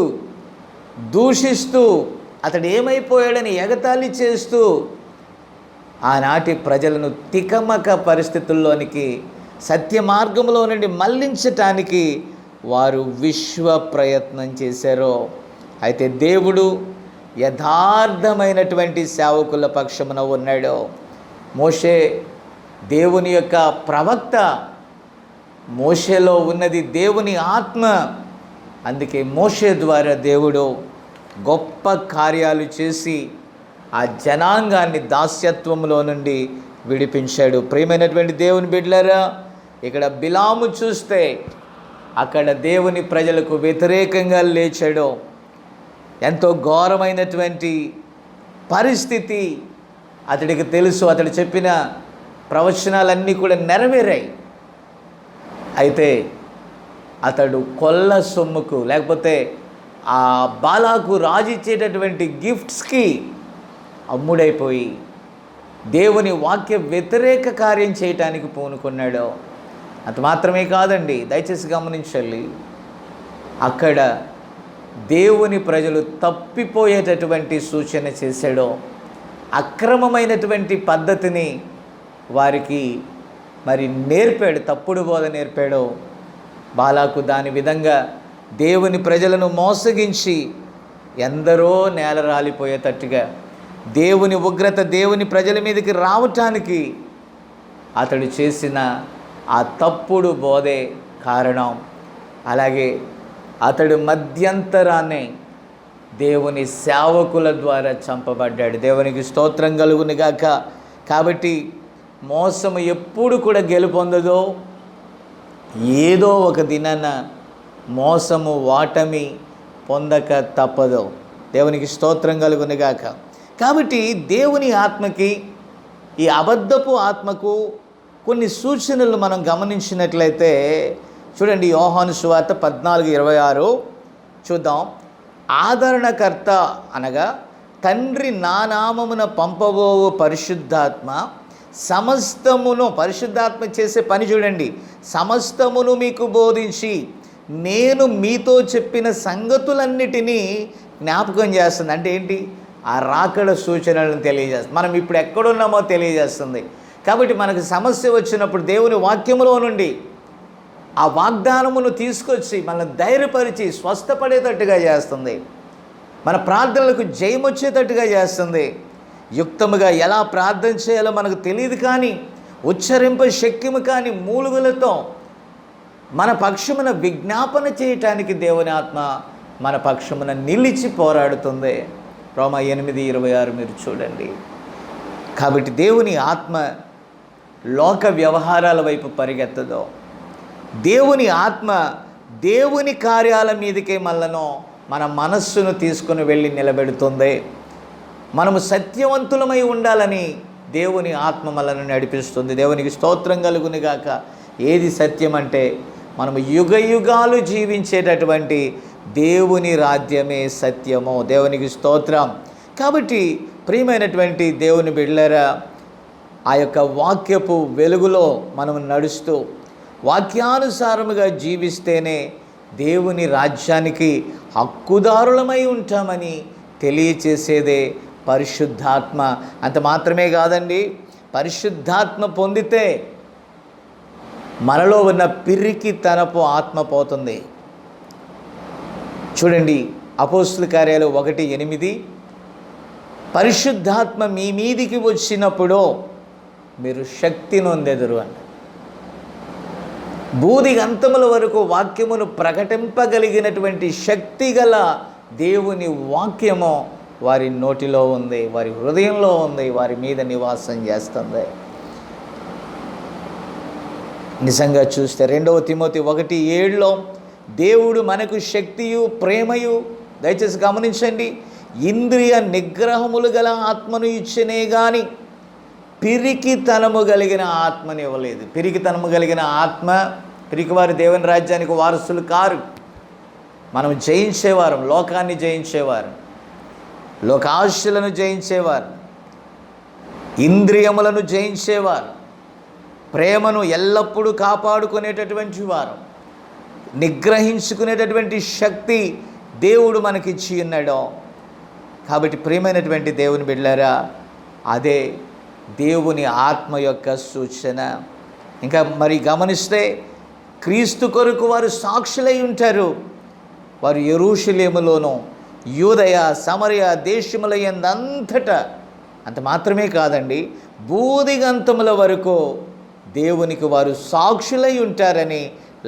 దూషిస్తూ, అతడు ఏమైపోయాడని ఎగతాళి చేస్తూ ఆనాటి ప్రజలను తికమక పరిస్థితుల్లోనికి సత్య మార్గంలో నుండి మళ్లించటానికి వారు విశ్వ ప్రయత్నం చేశారు. అయితే దేవుడు యథార్థమైనటువంటి సేవకుల పక్షమున ఉన్నాడు. మోషే దేవుని యొక్క ప్రవక్త, మోషేలో ఉన్నది దేవుని ఆత్మ. అందుకే మోషే ద్వారా దేవుడు గొప్ప కార్యాలు చేసి ఆ జనాంగాన్ని దాస్యత్వంలో నుండి విడిపించాడు. ప్రియమైనటువంటి దేవుని బిడ్డలారా, ఇక్కడ బిలాము చూస్తే అక్కడ దేవుని ప్రజలకు వ్యతిరేకంగా లేచాడు. ఎంతో ఘోరమైనటువంటి పరిస్థితి అతడికి తెలుసు. అతడు చెప్పిన ప్రవచనాలన్నీ కూడా నెరవేరాయి. అయితే అతడు కొల్ల సొమ్ముకు, లేకపోతే ఆ బాలాకు రాజిచ్చేటటువంటి గిఫ్ట్స్కి అమ్ముడైపోయి దేవుని వాక్య వ్యతిరేక కార్యం చేయటానికి పూనుకున్నాడు. అంత మాత్రమే కాదండి, దయచేసి గమనించాలి, అక్కడ దేవుని ప్రజలు తప్పిపోయేటటువంటి సూచన చేశాడు. అక్రమమైనటువంటి పద్ధతిని వారికి మరి నేర్పాడు, తప్పుడు బోధ నేర్పాడు. బాలాకు దాని విధంగా దేవుని ప్రజలను మోసగించి ఎందరో నేల రాలిపోయేటట్టుగా దేవుని ఉగ్రత దేవుని ప్రజల మీదకి రావటానికి అతడు చేసిన ఆ తప్పుడు బోధే కారణం. అలాగే అతడు మధ్యంతరాన్ని దేవుని సేవకుల ద్వారా చంపబడ్డాడు. దేవునికి స్తోత్రం కలుగును గాక. కాబట్టి మోసము ఎప్పుడు కూడా గెలుపొందదో, ఏదో ఒక దినాన మోసము వాటమి పొందక తప్పదు. దేవునికి స్తోత్రం కలుగును గాక. కాబట్టి దేవుని ఆత్మకి, ఈ అబద్ధపు ఆత్మకు కొన్ని సూచనలు మనం గమనించినట్లయితే చూడండి, యోహాను సువార్త 14:26 చూద్దాం. ఆదరణకర్త అనగా తండ్రి నా నామమున పంపబోవు పరిశుద్ధాత్మ సమస్తమును, పరిశుద్ధాత్మ చేసే పని చూడండి, సమస్తమును మీకు బోధించి నేను మీతో చెప్పిన సంగతులన్నిటినీ జ్ఞాపకం చేస్తుంది. అంటే ఏంటి? ఆ రాకడ సూచనలను తెలియజేస్తుంది. మనం ఇప్పుడు ఎక్కడున్నామో తెలియజేస్తుంది. కాబట్టి మనకు సమస్య వచ్చినప్పుడు దేవుని వాక్యములో నుండి ఆ వాగ్దానమును తీసుకొచ్చి మనల్ని ధైర్యపరిచి స్వస్థపడేటట్టుగా చేస్తుంది. మన ప్రార్థనలకు జయం వచ్చేటట్టుగా చేస్తుంది. యుక్తముగా ఎలా ప్రార్థన చేయాలో మనకు తెలియదు, కానీ ఉచ్చరింప శక్యము కానీ మూలుగులతో మన పక్షమున విజ్ఞాపన చేయటానికి దేవుని ఆత్మ మన పక్షమున నిలిచి పోరాడుతుంది. రోమా 8:26 మీరు చూడండి. కాబట్టి దేవుని ఆత్మ లోక వ్యవహారాల వైపు పరిగెత్తదో, దేవుని ఆత్మ దేవుని కార్యాల మీదకే మళ్ళనో మన మనస్సును తీసుకుని వెళ్ళి నిలబెడుతుంది. మనము సత్యవంతులమై ఉండాలని దేవుని ఆత్మ మనల్ని నడిపిస్తుంది. దేవునికి స్తోత్రం కలుగును గాక. ఏది సత్యం అంటే మనము యుగ యుగాలు జీవించేటటువంటి దేవుని రాజ్యమే సత్యము. దేవునికి స్తోత్రం. కాబట్టి ప్రియమైనటువంటి దేవుని బిడ్డలారా, ఆ యొక్క వాక్యపు వెలుగులో మనం నడుస్తూ వాక్యానుసారముగా జీవిస్తేనే దేవుని రాజ్యానికి హక్కుదారులమై ఉంటామని తెలియచేసేదే పరిశుద్ధాత్మ. అంత మాత్రమే కాదండి, పరిశుద్ధాత్మ పొందితే మనలో ఉన్న పిరికితనపు ఆత్మ పోతుంది. చూడండి, అపోస్తుల కార్యాలు 1:8, పరిశుద్ధాత్మ మీ మీదికి వచ్చినప్పుడు మీరు శక్తి నొందెదరు అంట. బూదిగంతముల వరకు వాక్యమును ప్రకటింపగలిగినటువంటి శక్తి గల దేవుని వాక్యము వారి నోటిలో ఉంది, వారి హృదయంలో ఉంది, వారి మీద నివాసం చేస్తుంది. నిజంగా చూస్తే 2 తిమోతి 1:7 దేవుడు మనకు శక్తియు ప్రేమయు, దయచేసి గమనించండి, ఇంద్రియ నిగ్రహములు గల ఆత్మను ఇచ్చినే కానీ పిరికితనము కలిగిన ఆత్మని ఇవ్వలేదు. పిరికితనము కలిగిన ఆత్మ, పిరికివారు దేవుని రాజ్యానికి వారసులు కారు. మనం జయించేవారం, లోకాన్ని జయించేవారు, లోకాశలను జయించేవారు, ఇంద్రియములను జయించేవారు, ప్రేమను ఎల్లప్పుడూ కాపాడుకునేటటువంటి వారు, నిగ్రహించుకునేటటువంటి శక్తి దేవుడు మనకిచ్చి ఉన్నాడు. కాబట్టి ప్రియమైనటువంటి దేవుని బిడ్డలారా, అదే దేవుని ఆత్మ యొక్క సూచన. ఇంకా మరి గమనిస్తే క్రీస్తు కొరకు వారు సాక్షులై ఉంటారు. వారు యెరూషలేములోను యూదయ సమరయ దేశముల యందంతటా, అంత మాత్రమే కాదండి, బూదిగంతముల వరకు దేవునికి వారు సాక్షులై ఉంటారని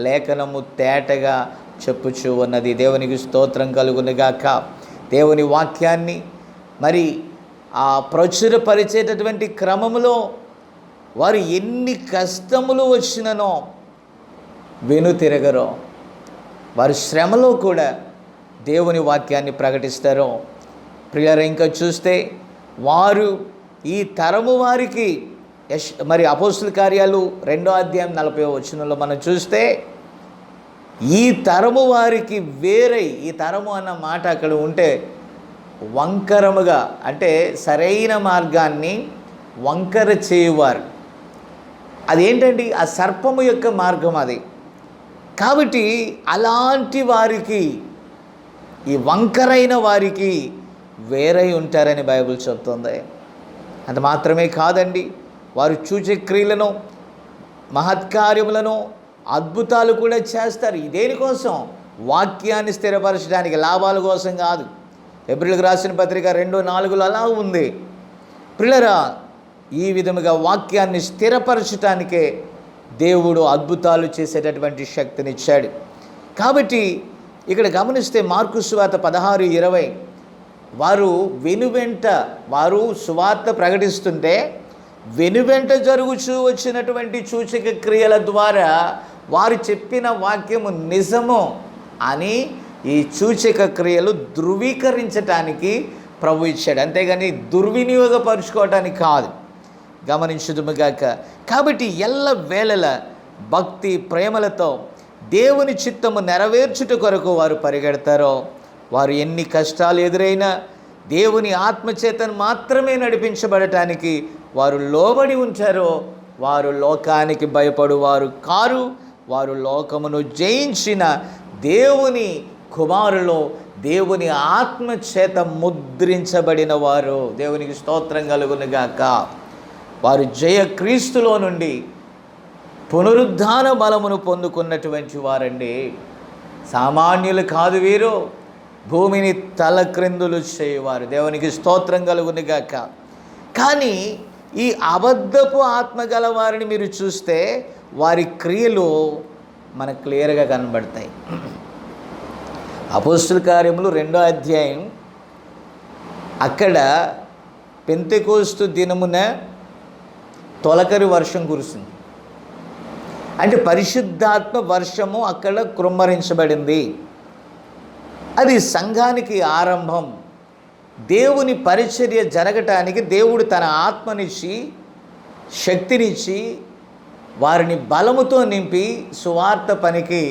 లేఖనము తేటగా చెప్పుచూ ఉన్నది. దేవునికి స్తోత్రం కలుగునుగాక. దేవుని వాక్యాన్ని మరి ఆ ప్రచురపరిచేటటువంటి క్రమములో వారు ఎన్ని కష్టములు వచ్చిననో వెనుతిరగరో, వారి శ్రమలో కూడా దేవుని వాక్యాన్ని ప్రకటిస్తారో. ప్రియులారా, ఇంకా చూస్తే వారు ఈ తరము వారికి మరి అపోస్తుల కార్యాలు 2:40 మనం చూస్తే ఈ తరము వారికి వేరై, ఈ తరము అన్న మాట అక్కడ ఉంటే వంకరముగా, అంటే సరైన మార్గాన్ని వంకర చేయువారు. అదేంటండి? ఆ సర్పము యొక్క మార్గం అది. కాబట్టి అలాంటి వారికి, ఈ వంకరైన వారికి వేరై ఉంటారని బైబిల్ చెప్తుంది. అంత మాత్రమే కాదండి, వారు చూచే క్రియలను, మహత్కార్యములను, అద్భుతాలు కూడా చేస్తారు. దేనికోసం? వాక్యాన్ని స్థిరపరచడానికి, లాభాల కోసం కాదు. హెబ్రీయులకు రాసిన పత్రిక 2:4 అలా ఉంది. ప్రియులారా, ఈ విధముగా వాక్యాన్ని స్థిరపరచటానికే దేవుడు అద్భుతాలు చేసేటటువంటి శక్తినిచ్చాడు. కాబట్టి ఇక్కడ గమనిస్తే మార్కు సువార్త 16:20 వారు వెనువెంట, వారు సువార్త ప్రకటిస్తుంటే వెనువెంట జరుగుచూ వచ్చినటువంటి సూచక క్రియల ద్వారా వారు చెప్పిన వాక్యము నిజము అని ఈ సూచక క్రియలు ధృవీకరించటానికి ప్రభు ఇచ్చాడు, అంతేగాని దుర్వినియోగపరుచుకోవటానికి కాదు. గమనించుదుముగాక. కాబట్టి ఎల్ల వేళల భక్తి ప్రేమలతో దేవుని చిత్తము నెరవేర్చుట కొరకు వారు పరిగెడతారో, వారు ఎన్ని కష్టాలు ఎదురైనా దేవుని ఆత్మచేతను మాత్రమే నడిపించబడటానికి వారు లోబడి ఉంటారో, వారు లోకానికి భయపడువారు కారు. వారు లోకమును జయించిన దేవుని కుమారులో దేవుని ఆత్మచేత ముద్రించబడిన వారు. దేవునికి స్తోత్రం కలుగునుగాక. వారు జయ క్రీస్తులో నుండి పునరుద్ధాన బలమును పొందుకున్నటువంటి వారండి. సామాన్యులు కాదు వీరు, భూమిని తలక్రిందులు చేయవారు. దేవునికి స్తోత్రం కలుగునుగాక. కానీ ఈ అబద్ధపు ఆత్మ గల వారిని మీరు చూస్తే వారి క్రియలు మనకు క్లియర్గా కనబడతాయి. అపోస్తుల కార్యములు 2వ అధ్యాయం, అక్కడ పెంతెకోస్తు దినమున తొలకరి వర్షం కురిసింది. అంటే పరిశుద్ధాత్మ వర్షము అక్కడ కృమ్మరించబడింది. అది సంఘానికి ఆరంభం. దేవుని పరిచర్య జరగటానికి దేవుడు తన ఆత్మనిచ్చి, శక్తినిచ్చి, వారిని బలముతో నింపి సువార్త పనికి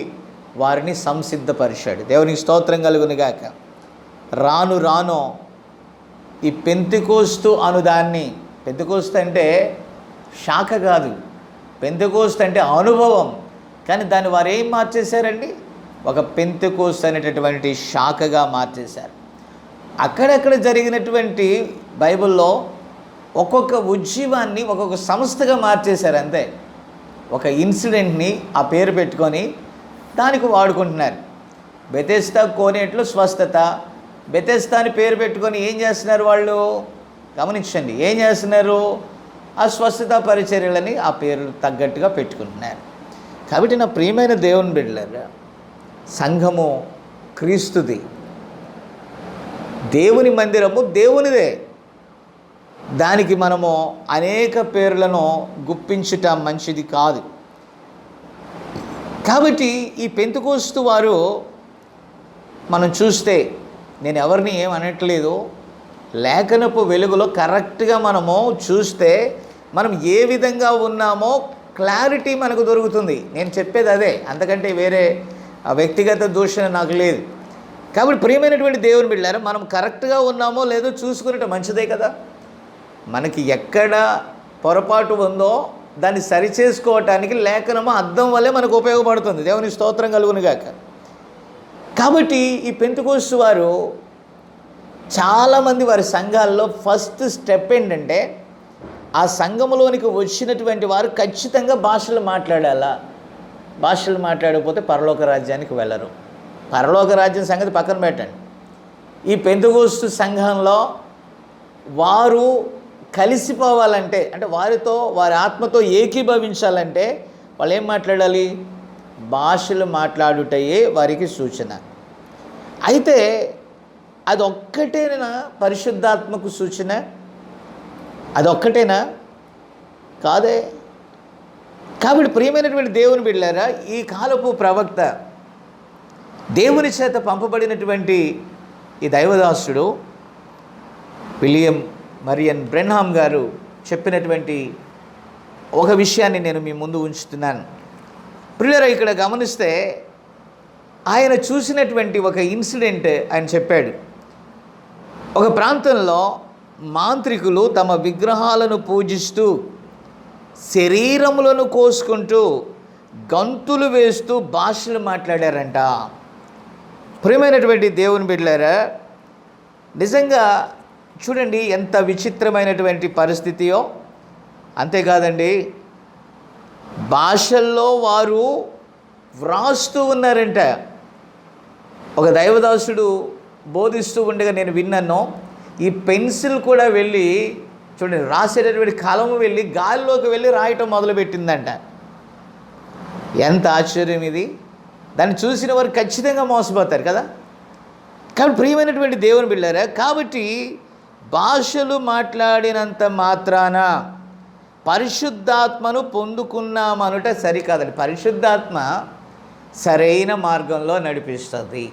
వారిని సంసిద్ధపరిచాడు. దేవునికి స్తోత్రం కలుగునుగాక. రాను రాను ఈ పెంతెకోస్తు అనుదాన్ని, పెంతెకోస్తు అంటే శాఖ కాదు, పెంతెకోస్తు అంటే అనుభవం. కానీ దాన్ని వారు ఏం మార్చేశారండి? ఒక పెంతెకోస్తు అనేటటువంటి శాఖగా మార్చేశారు. అక్కడక్కడ జరిగినటువంటి బైబిల్లో ఒక్కొక్క ఉద్యమాన్ని ఒక్కొక్క సంస్థగా మార్చేశారు అంతే. ఒక ఇన్సిడెంట్ని ఆ పేరు పెట్టుకొని దానికి వాడుకుంటున్నారు. బెతెస్దా కోనేట్లో స్వస్థత, బెతెస్దా అని పేరు పెట్టుకొని ఏం చేస్తున్నారు వాళ్ళు? గమనించండి, ఏం చేస్తున్నారు? ఆ స్వస్థత పరిచర్యలని ఆ పేరు తగ్గట్టుగా పెట్టుకుంటున్నారు. కాబట్టి నా ప్రియమైన దేవుని బిడ్డలారా, సంఘము క్రీస్తుది, దేవుని మందిరము దేవునిదే. దానికి మనము అనేక పేర్లను గుప్పించుట మంచిది కాదు. కాబట్టి ఈ పెంతెకోస్తు వారు మనం చూస్తే, నేను ఎవరిని ఏం అనట్లేదు, లేఖనపు వెలుగులో కరెక్ట్గా మనము చూస్తే మనం ఏ విధంగా ఉన్నామో క్లారిటీ మనకు దొరుకుతుంది. నేను చెప్పేది అదే, అంతకంటే వేరే వ్యక్తిగత దూషణ నాకు లేదు. కాబట్టి ప్రియమైనటువంటి దేవుని బిడ్డలారా, మనం కరెక్ట్గా ఉన్నామో లేదో చూసుకునేట మంచిదే కదా. మనకి ఎక్కడ పొరపాటు ఉందో దాన్ని సరిచేసుకోవటానికి లేఖనము అద్దం వల్లే మనకు ఉపయోగపడుతుంది. దేవుని స్తోత్రం కలుగునుగాక. కాబట్టి ఈ పెంతెకోస్తు వారు చాలామంది వారి సంఘాల్లో ఫస్ట్ స్టెప్ ఏంటంటే, ఆ సంఘములోనికి వచ్చినటువంటి వారు ఖచ్చితంగా భాషలు మాట్లాడాలా. భాషలు మాట్లాడకపోతే పరలోక రాజ్యానికి వెళ్ళరు. పరలోక రాజ్యం సంగతి పక్కన పెట్టండి. ఈ పెంతెకోస్తు సంఘంలో వారు కలిసిపోవాలంటే, అంటే వారితో వారి ఆత్మతో ఏకీభవించాలంటే వాళ్ళు ఏం మాట్లాడాలి? భాషలు మాట్లాడుటయే వారికి సూచన. అయితే అదొక్కటేనా పరిశుద్ధాత్మకు సూచన? అదొక్కటేనా? కాదే. కాబట్టి ప్రియమైనటువంటి దేవుని బిడ్డలారా, ఈ కాలపు ప్రవక్త, దేవుని చేత పంపబడినటువంటి ఈ దైవదాసుడు విలియం మరియన్ బ్రెన్హామ్ గారు చెప్పినటువంటి ఒక విషయాన్ని నేను మీ ముందు ఉంచుతున్నాను. ప్రియులారా, ఇక్కడ గమనిస్తే ఆయన చూసినటువంటి ఒక ఇన్సిడెంట్ ఆయన చెప్పాడు. ఒక ప్రాంతంలో మాంత్రికులు తమ విగ్రహాలను పూజిస్తూ శరీరములను కోసుకుంటూ గంతులు వేస్తూ భాషలు మాట్లాడారంట. ప్రియమైనటువంటి దేవుని బిడ్డలారా, నిజంగా చూడండి ఎంత విచిత్రమైనటువంటి పరిస్థితియో. అంతేకాదండి, భాషల్లో వారు వ్రాస్తూ ఉన్నారంట. ఒక దైవదాసుడు బోధిస్తూ ఉండగా నేను విన్నాను, ఈ పెన్సిల్ కూడా వెళ్ళి చూడండి, రాసేటటువంటి కలము వెళ్ళి గాలిలోకి వెళ్ళి రాయటం మొదలుపెట్టిందంట. ఎంత ఆశ్చర్యం ఇది! దాన్ని చూసిన వారు ఖచ్చితంగా మోసపోతారు కదా. కాబట్టి ప్రియమైనటువంటి దేవుని బిడ్డలారా, కాబట్టి భాషలు మాట్లాడినంత మాత్రాన పరిశుద్ధాత్మను పొందుకున్నామనుట సరికాదండి. పరిశుద్ధాత్మ సరైన మార్గంలో నడిపిస్తుంది.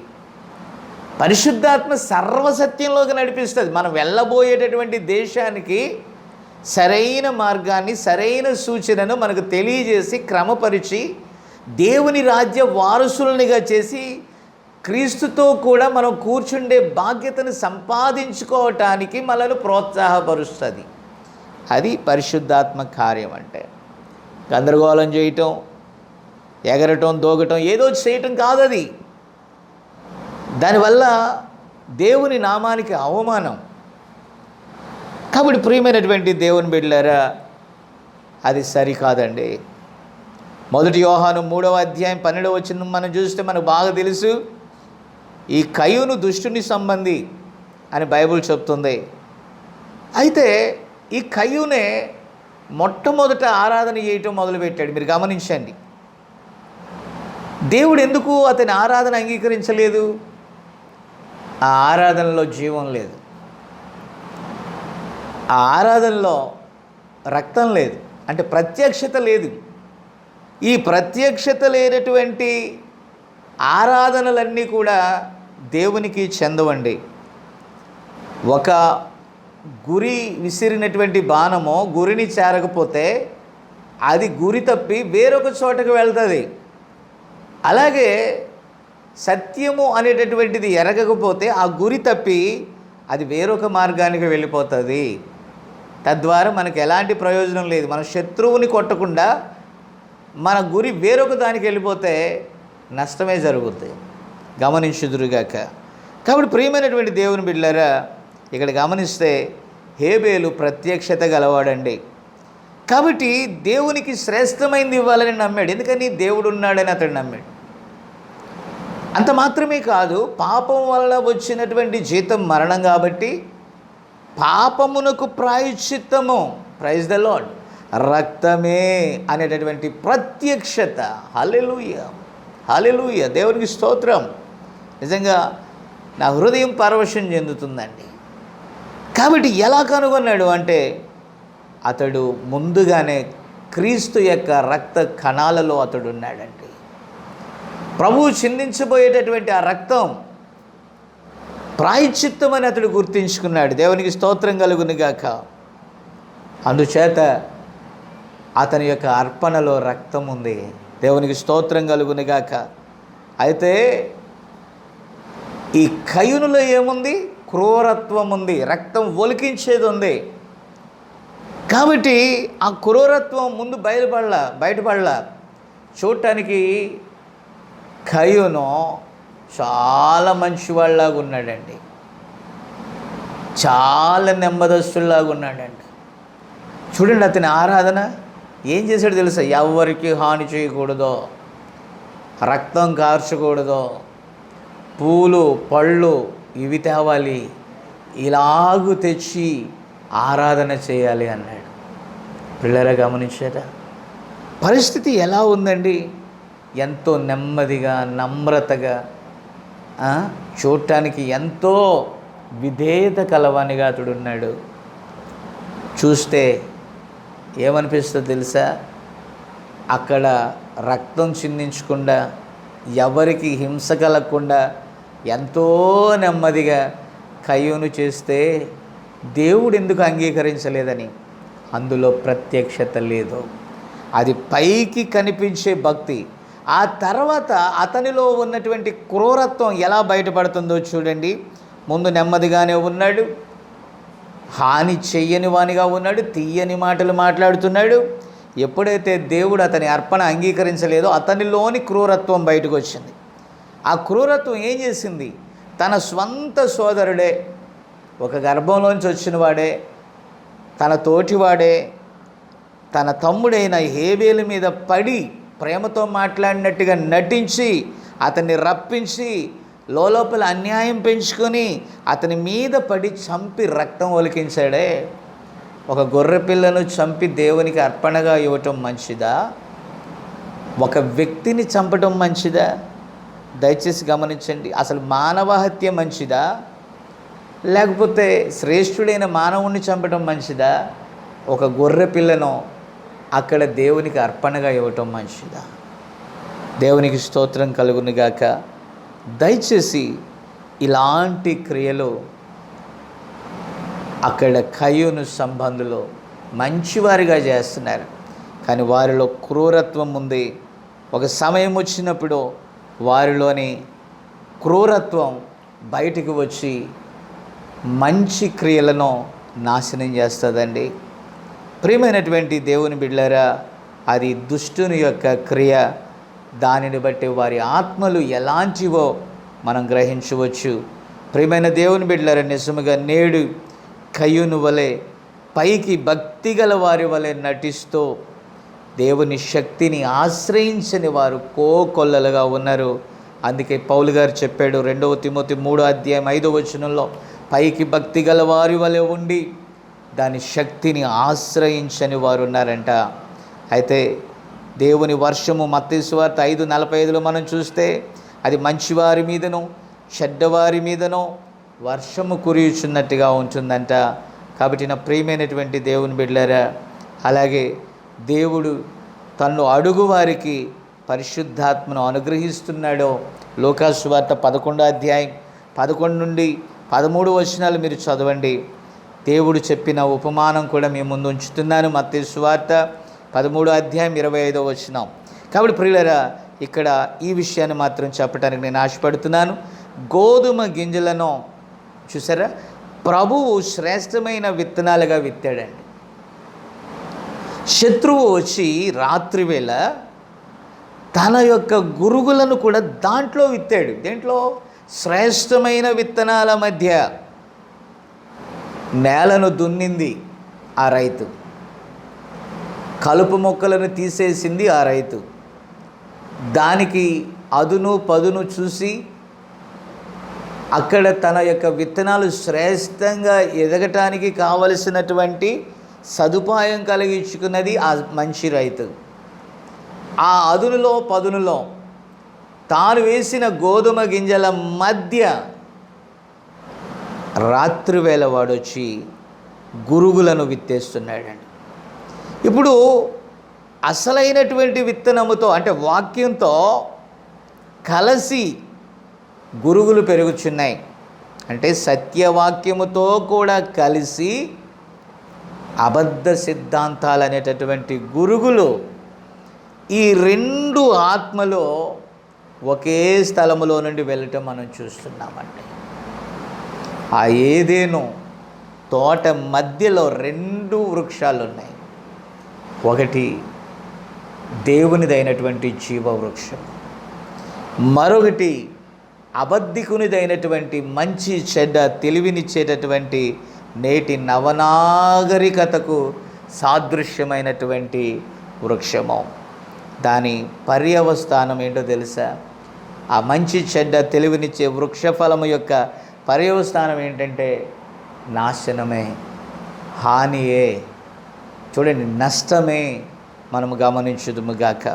పరిశుద్ధాత్మ సర్వసత్యంలోకి నడిపిస్తుంది. మనం వెళ్ళబోయేటటువంటి దేశానికి సరైన మార్గాన్ని, సరైన సూచనను మనకు తెలియజేసి క్రమపరిచి దేవుని రాజ్య వారసులనిగా చేసి క్రీస్తుతో కూడా మనం కూర్చుండే బాధ్యతను సంపాదించుకోవటానికి మనల్ని ప్రోత్సాహపరుస్తుంది. అది పరిశుద్ధాత్మ కార్యం అంటే. గందరగోళం చేయటం, ఎగరటం, దోగటం, ఏదో చేయటం కాదు అది. దానివల్ల దేవుని నామానికి అవమానం. కాబట్టి ప్రియమైనటువంటి దేవుని బిడ్డలారా, అది సరికాదండి. 1 యోహాను 3వ అధ్యాయం 12వ వచనం మనం చూస్తే మనకు బాగా తెలుసు, ఈ కయ్యూను దుష్టుని సంబంధి అని బైబిల్ చెప్తుంది. అయితే ఈ కయ్యూనే మొట్టమొదట ఆరాధన చేయటం మొదలుపెట్టాడు. మీరు గమనించండి, దేవుడు ఎందుకు అతని ఆరాధన అంగీకరించలేదు? ఆ ఆరాధనలో జీవం లేదు, ఆ ఆరాధనలో రక్తం లేదు, అంటే ప్రత్యక్షత లేదు. ఈ ప్రత్యక్షత లేనటువంటి ఆరాధనలన్నీ కూడా దేవునికి చెందవండి. ఒక గురి విసిరినటువంటి బాణము గురిని చేరకపోతే అది గురి తప్పి వేరొక చోటకు వెళ్తుంది. అలాగే సత్యము అనేటటువంటిది ఎరగకపోతే ఆ గురి తప్పి అది వేరొక మార్గానికి వెళ్ళిపోతుంది. తద్వారా మనకు ఎలాంటి ప్రయోజనం లేదు. మన శత్రువుని కొట్టకుండా మన గురి వేరొక దానికి వెళ్ళిపోతే నష్టమే జరుగుతుంది. గమనించుదురుగాక. కాబట్టి ప్రియమైనటువంటి దేవుని బిడ్డలారా, ఇక్కడ గమనిస్తే హేబేలు ప్రత్యక్షత గలవాడండి. కాబట్టి దేవునికి శ్రేష్టమైనది ఇవ్వాలని నమ్మాడు. ఎందుకని? దేవుడు ఉన్నాడని అతడు నమ్మాడు. అంత మాత్రమే కాదు, పాపం వల్ల వచ్చినటువంటి జీతం మరణం కాబట్టి పాపమునకు ప్రాయశ్చిత్తము, ప్రైజ్ ద లార్డ్, రక్తమే అనేటటువంటి ప్రత్యక్షత. హల్లెలూయా, హల్లెలూయా, దేవునికి స్తోత్రం. నిజంగా నా హృదయం పరవశం చెందుతుందండి. కాబట్టి ఎలా కనుగొన్నాడు అంటే, అతడు ముందుగానే క్రీస్తు యొక్క రక్త కణాలలో అతడు ఉన్నాడండి. ప్రభువు చిందించబోయేటటువంటి ఆ రక్తం ప్రాయశ్చిత్తం అని అతడు గుర్తించుకున్నాడు. దేవునికి స్తోత్రం కలుగునుగాక. అందుచేత అతని యొక్క అర్పణలో రక్తం ఉంది. దేవునికి స్తోత్రం కలుగునుగాక. అయితే ఈ కయ్యూనులో ఏముంది? క్రూరత్వం ఉంది, రక్తం ఒలికించేది ఉంది. కాబట్టి ఆ క్రూరత్వం ముందు బయటపడలా. చూడటానికి కయ్యూను చాలా మంచివాళ్ళలాగా ఉన్నాడండి, చాలా నెమ్మదస్తుల్లాగా ఉన్నాడండి. చూడండి అతని ఆరాధన ఏం చేశాడు తెలుసా? ఎవరికి హాని చేయకూడదో, రక్తం కార్చకూడదో, పూలు పళ్ళు ఇవి తేవాలి, ఇలాగూ తెచ్చి ఆరాధన చేయాలి అన్నాడు. పిల్లరా గమనించారా? పరిస్థితి ఎలా ఉందండి? ఎంతో నెమ్మదిగా, నమ్రతగా, చూడటానికి ఎంతో విధేయత కలవానిగా అతడు ఉన్నాడు. చూస్తే ఏమనిపిస్తుందో తెలుసా? అక్కడ రక్తం చిందించకుండా, ఎవరికి హింస కలగకుండా ఎంతో నెమ్మదిగా కయ్యూను చేస్తే దేవుడు ఎందుకు అంగీకరించలేదని? అందులో ప్రత్యక్షత లేదు. అది పైకి కనిపించే భక్తి. ఆ తర్వాత అతనిలో ఉన్నటువంటి క్రూరత్వం ఎలా బయటపడుతుందో చూడండి. ముందు నెమ్మదిగానే ఉన్నాడు, హాని చెయ్యని వానిగా ఉన్నాడు, తీయని మాటలు మాట్లాడుతున్నాడు. ఎప్పుడైతే దేవుడు అతని అర్పణ అంగీకరించలేదో అతనిలోని క్రూరత్వం బయటకు వచ్చింది. ఆ క్రూరత్వం ఏం చేసింది? తన స్వంత సోదరుడే, ఒక గర్భంలోంచి వచ్చిన వాడే, తన తోటివాడే, తన తమ్ముడైన హేబేలు మీద పడి ప్రేమతో మాట్లాడినట్టుగా నటించి అతన్ని రప్పించి లోపల అన్యాయం పెంచుకొని అతని మీద పడి చంపి రక్తం ఒలికించాడే. ఒక గొర్రె పిల్లను చంపి దేవునికి అర్పణగా ఇవ్వటం మంచిదా? ఒక వ్యక్తిని చంపటం మంచిదా? దయచేసి గమనించండి. అసలు మానవ హత్య మంచిదా, లేకపోతే శ్రేష్ఠుడైన మానవుణ్ణి చంపటం మంచిదా? ఒక గొర్రె పిల్లను అక్కడ దేవునికి అర్పణగా ఇవ్వటం మంచిదా? దేవునికి స్తోత్రం కలుగునుగాక. దయచేసి ఇలాంటి క్రియలు అక్కడ కయ్యూను సంబంధులు మంచివారిగా చేస్తున్నారు, కానీ వారిలో క్రూరత్వం ఉంది. ఒక సమయం వచ్చినప్పుడు వారిలోని క్రూరత్వం బయటికి వచ్చి మంచి క్రియలను నాశనం చేస్తుందండి. ప్రియమైనటువంటి దేవుని బిడ్డలారా, అది దుష్టుని యొక్క క్రియ. దానిని బట్టి వారి ఆత్మలు ఎలాంటివో మనం గ్రహించవచ్చు. ప్రియమైన దేవుని బిడ్డలారా, నిజముగా నేడు కయ్యూను వలె పైకి భక్తిగల వారి వలె నటిస్తూ దేవుని శక్తిని ఆశ్రయించని వారు కోకొల్లలుగా ఉన్నారు. అందుకే పౌలు గారు చెప్పాడు 2 తిమోతి 3:5 పైకి భక్తి గల వారి వలె ఉండి దాని శక్తిని ఆశ్రయించని వారు ఉన్నారంట. అయితే దేవుని వర్షము మత్తయి సువార్త 5:45 మనం చూస్తే అది మంచివారి మీదనో చెడ్డవారి మీదనో వర్షము కురియుచున్నట్టుగా ఉంటుందంట. కాబట్టి నా ప్రియమైనటువంటి దేవుని బిడ్డలారా, అలాగే దేవుడు తన్ను అడుగు వారికి పరిశుద్ధాత్మను అనుగ్రహిస్తున్నాడో లూకా సువార్త 11:11 నుండి 13 మీరు చదవండి. దేవుడు చెప్పిన ఉపమానం కూడా మీ ముందు ఉంచుతున్నాను. మత్తయి సువార్త 13:25. కాబట్టి ప్రియులారా, ఇక్కడ ఈ విషయాన్ని మాత్రం చెప్పడానికి నేను ఆశపడుతున్నాను. గోధుమ గింజలను చూసారా, ప్రభువు శ్రేష్టమైన విత్తనాలుగా విత్తాడండి. శత్రువు వచ్చి రాత్రివేళ తన యొక్క గురుగులను కూడా దాంట్లో విత్తాడు. దేంట్లో? శ్రేష్టమైన విత్తనాల మధ్య. నేలను దున్నింది ఆ రైతు. కలుపు మొక్కలను తీసేసింది ఆ రైతు. దానికి అదును పదును చూసి అక్కడ తన యొక్క విత్తనాలు శ్రేష్టంగా ఎదగటానికి కావలసినటువంటి సదుపాయం కలిగించుకున్నది ఆ మంచి రైతు. ఆ అదునులో పదునులో తాను వేసిన గోధుమ గింజల మధ్య రాత్రివేళ వాడొచ్చి గురుగులను విత్తేస్తున్నాడండి. ఇప్పుడు అసలైనటువంటి విత్తనముతో అంటే వాక్యంతో కలిసి గురుగులు పెరుగుచున్నాయి. అంటే సత్యవాక్యముతో కూడా కలిసి అబద్ధ సిద్ధాంతాలు అనేటటువంటి గురుగులు, ఈ రెండు ఆత్మలో ఒకే స్థలములో నుండి వెళ్ళటం మనం చూస్తున్నామండి. ఆ ఏదేనో తోట మధ్యలో రెండు వృక్షాలు ఉన్నాయి. ఒకటి దేవునిదైనటువంటి జీవవృక్షం, మరొకటి అబద్ధికునిదైనటువంటి మంచి చెడ్డ తెలివినిచ్చేటటువంటి నేటి నవనాగరికతకు సాదృశ్యమైనటువంటి వృక్షము. దాని పర్యవస్థానం ఏంటో తెలుసా? ఆ మంచి చెడ్డ తెలివినిచ్చే వృక్షఫలము యొక్క పర్యవస్థానం ఏంటంటే నాశనమే, హానియే, చూడండి నష్టమే మనము గమనించుదుముగాక.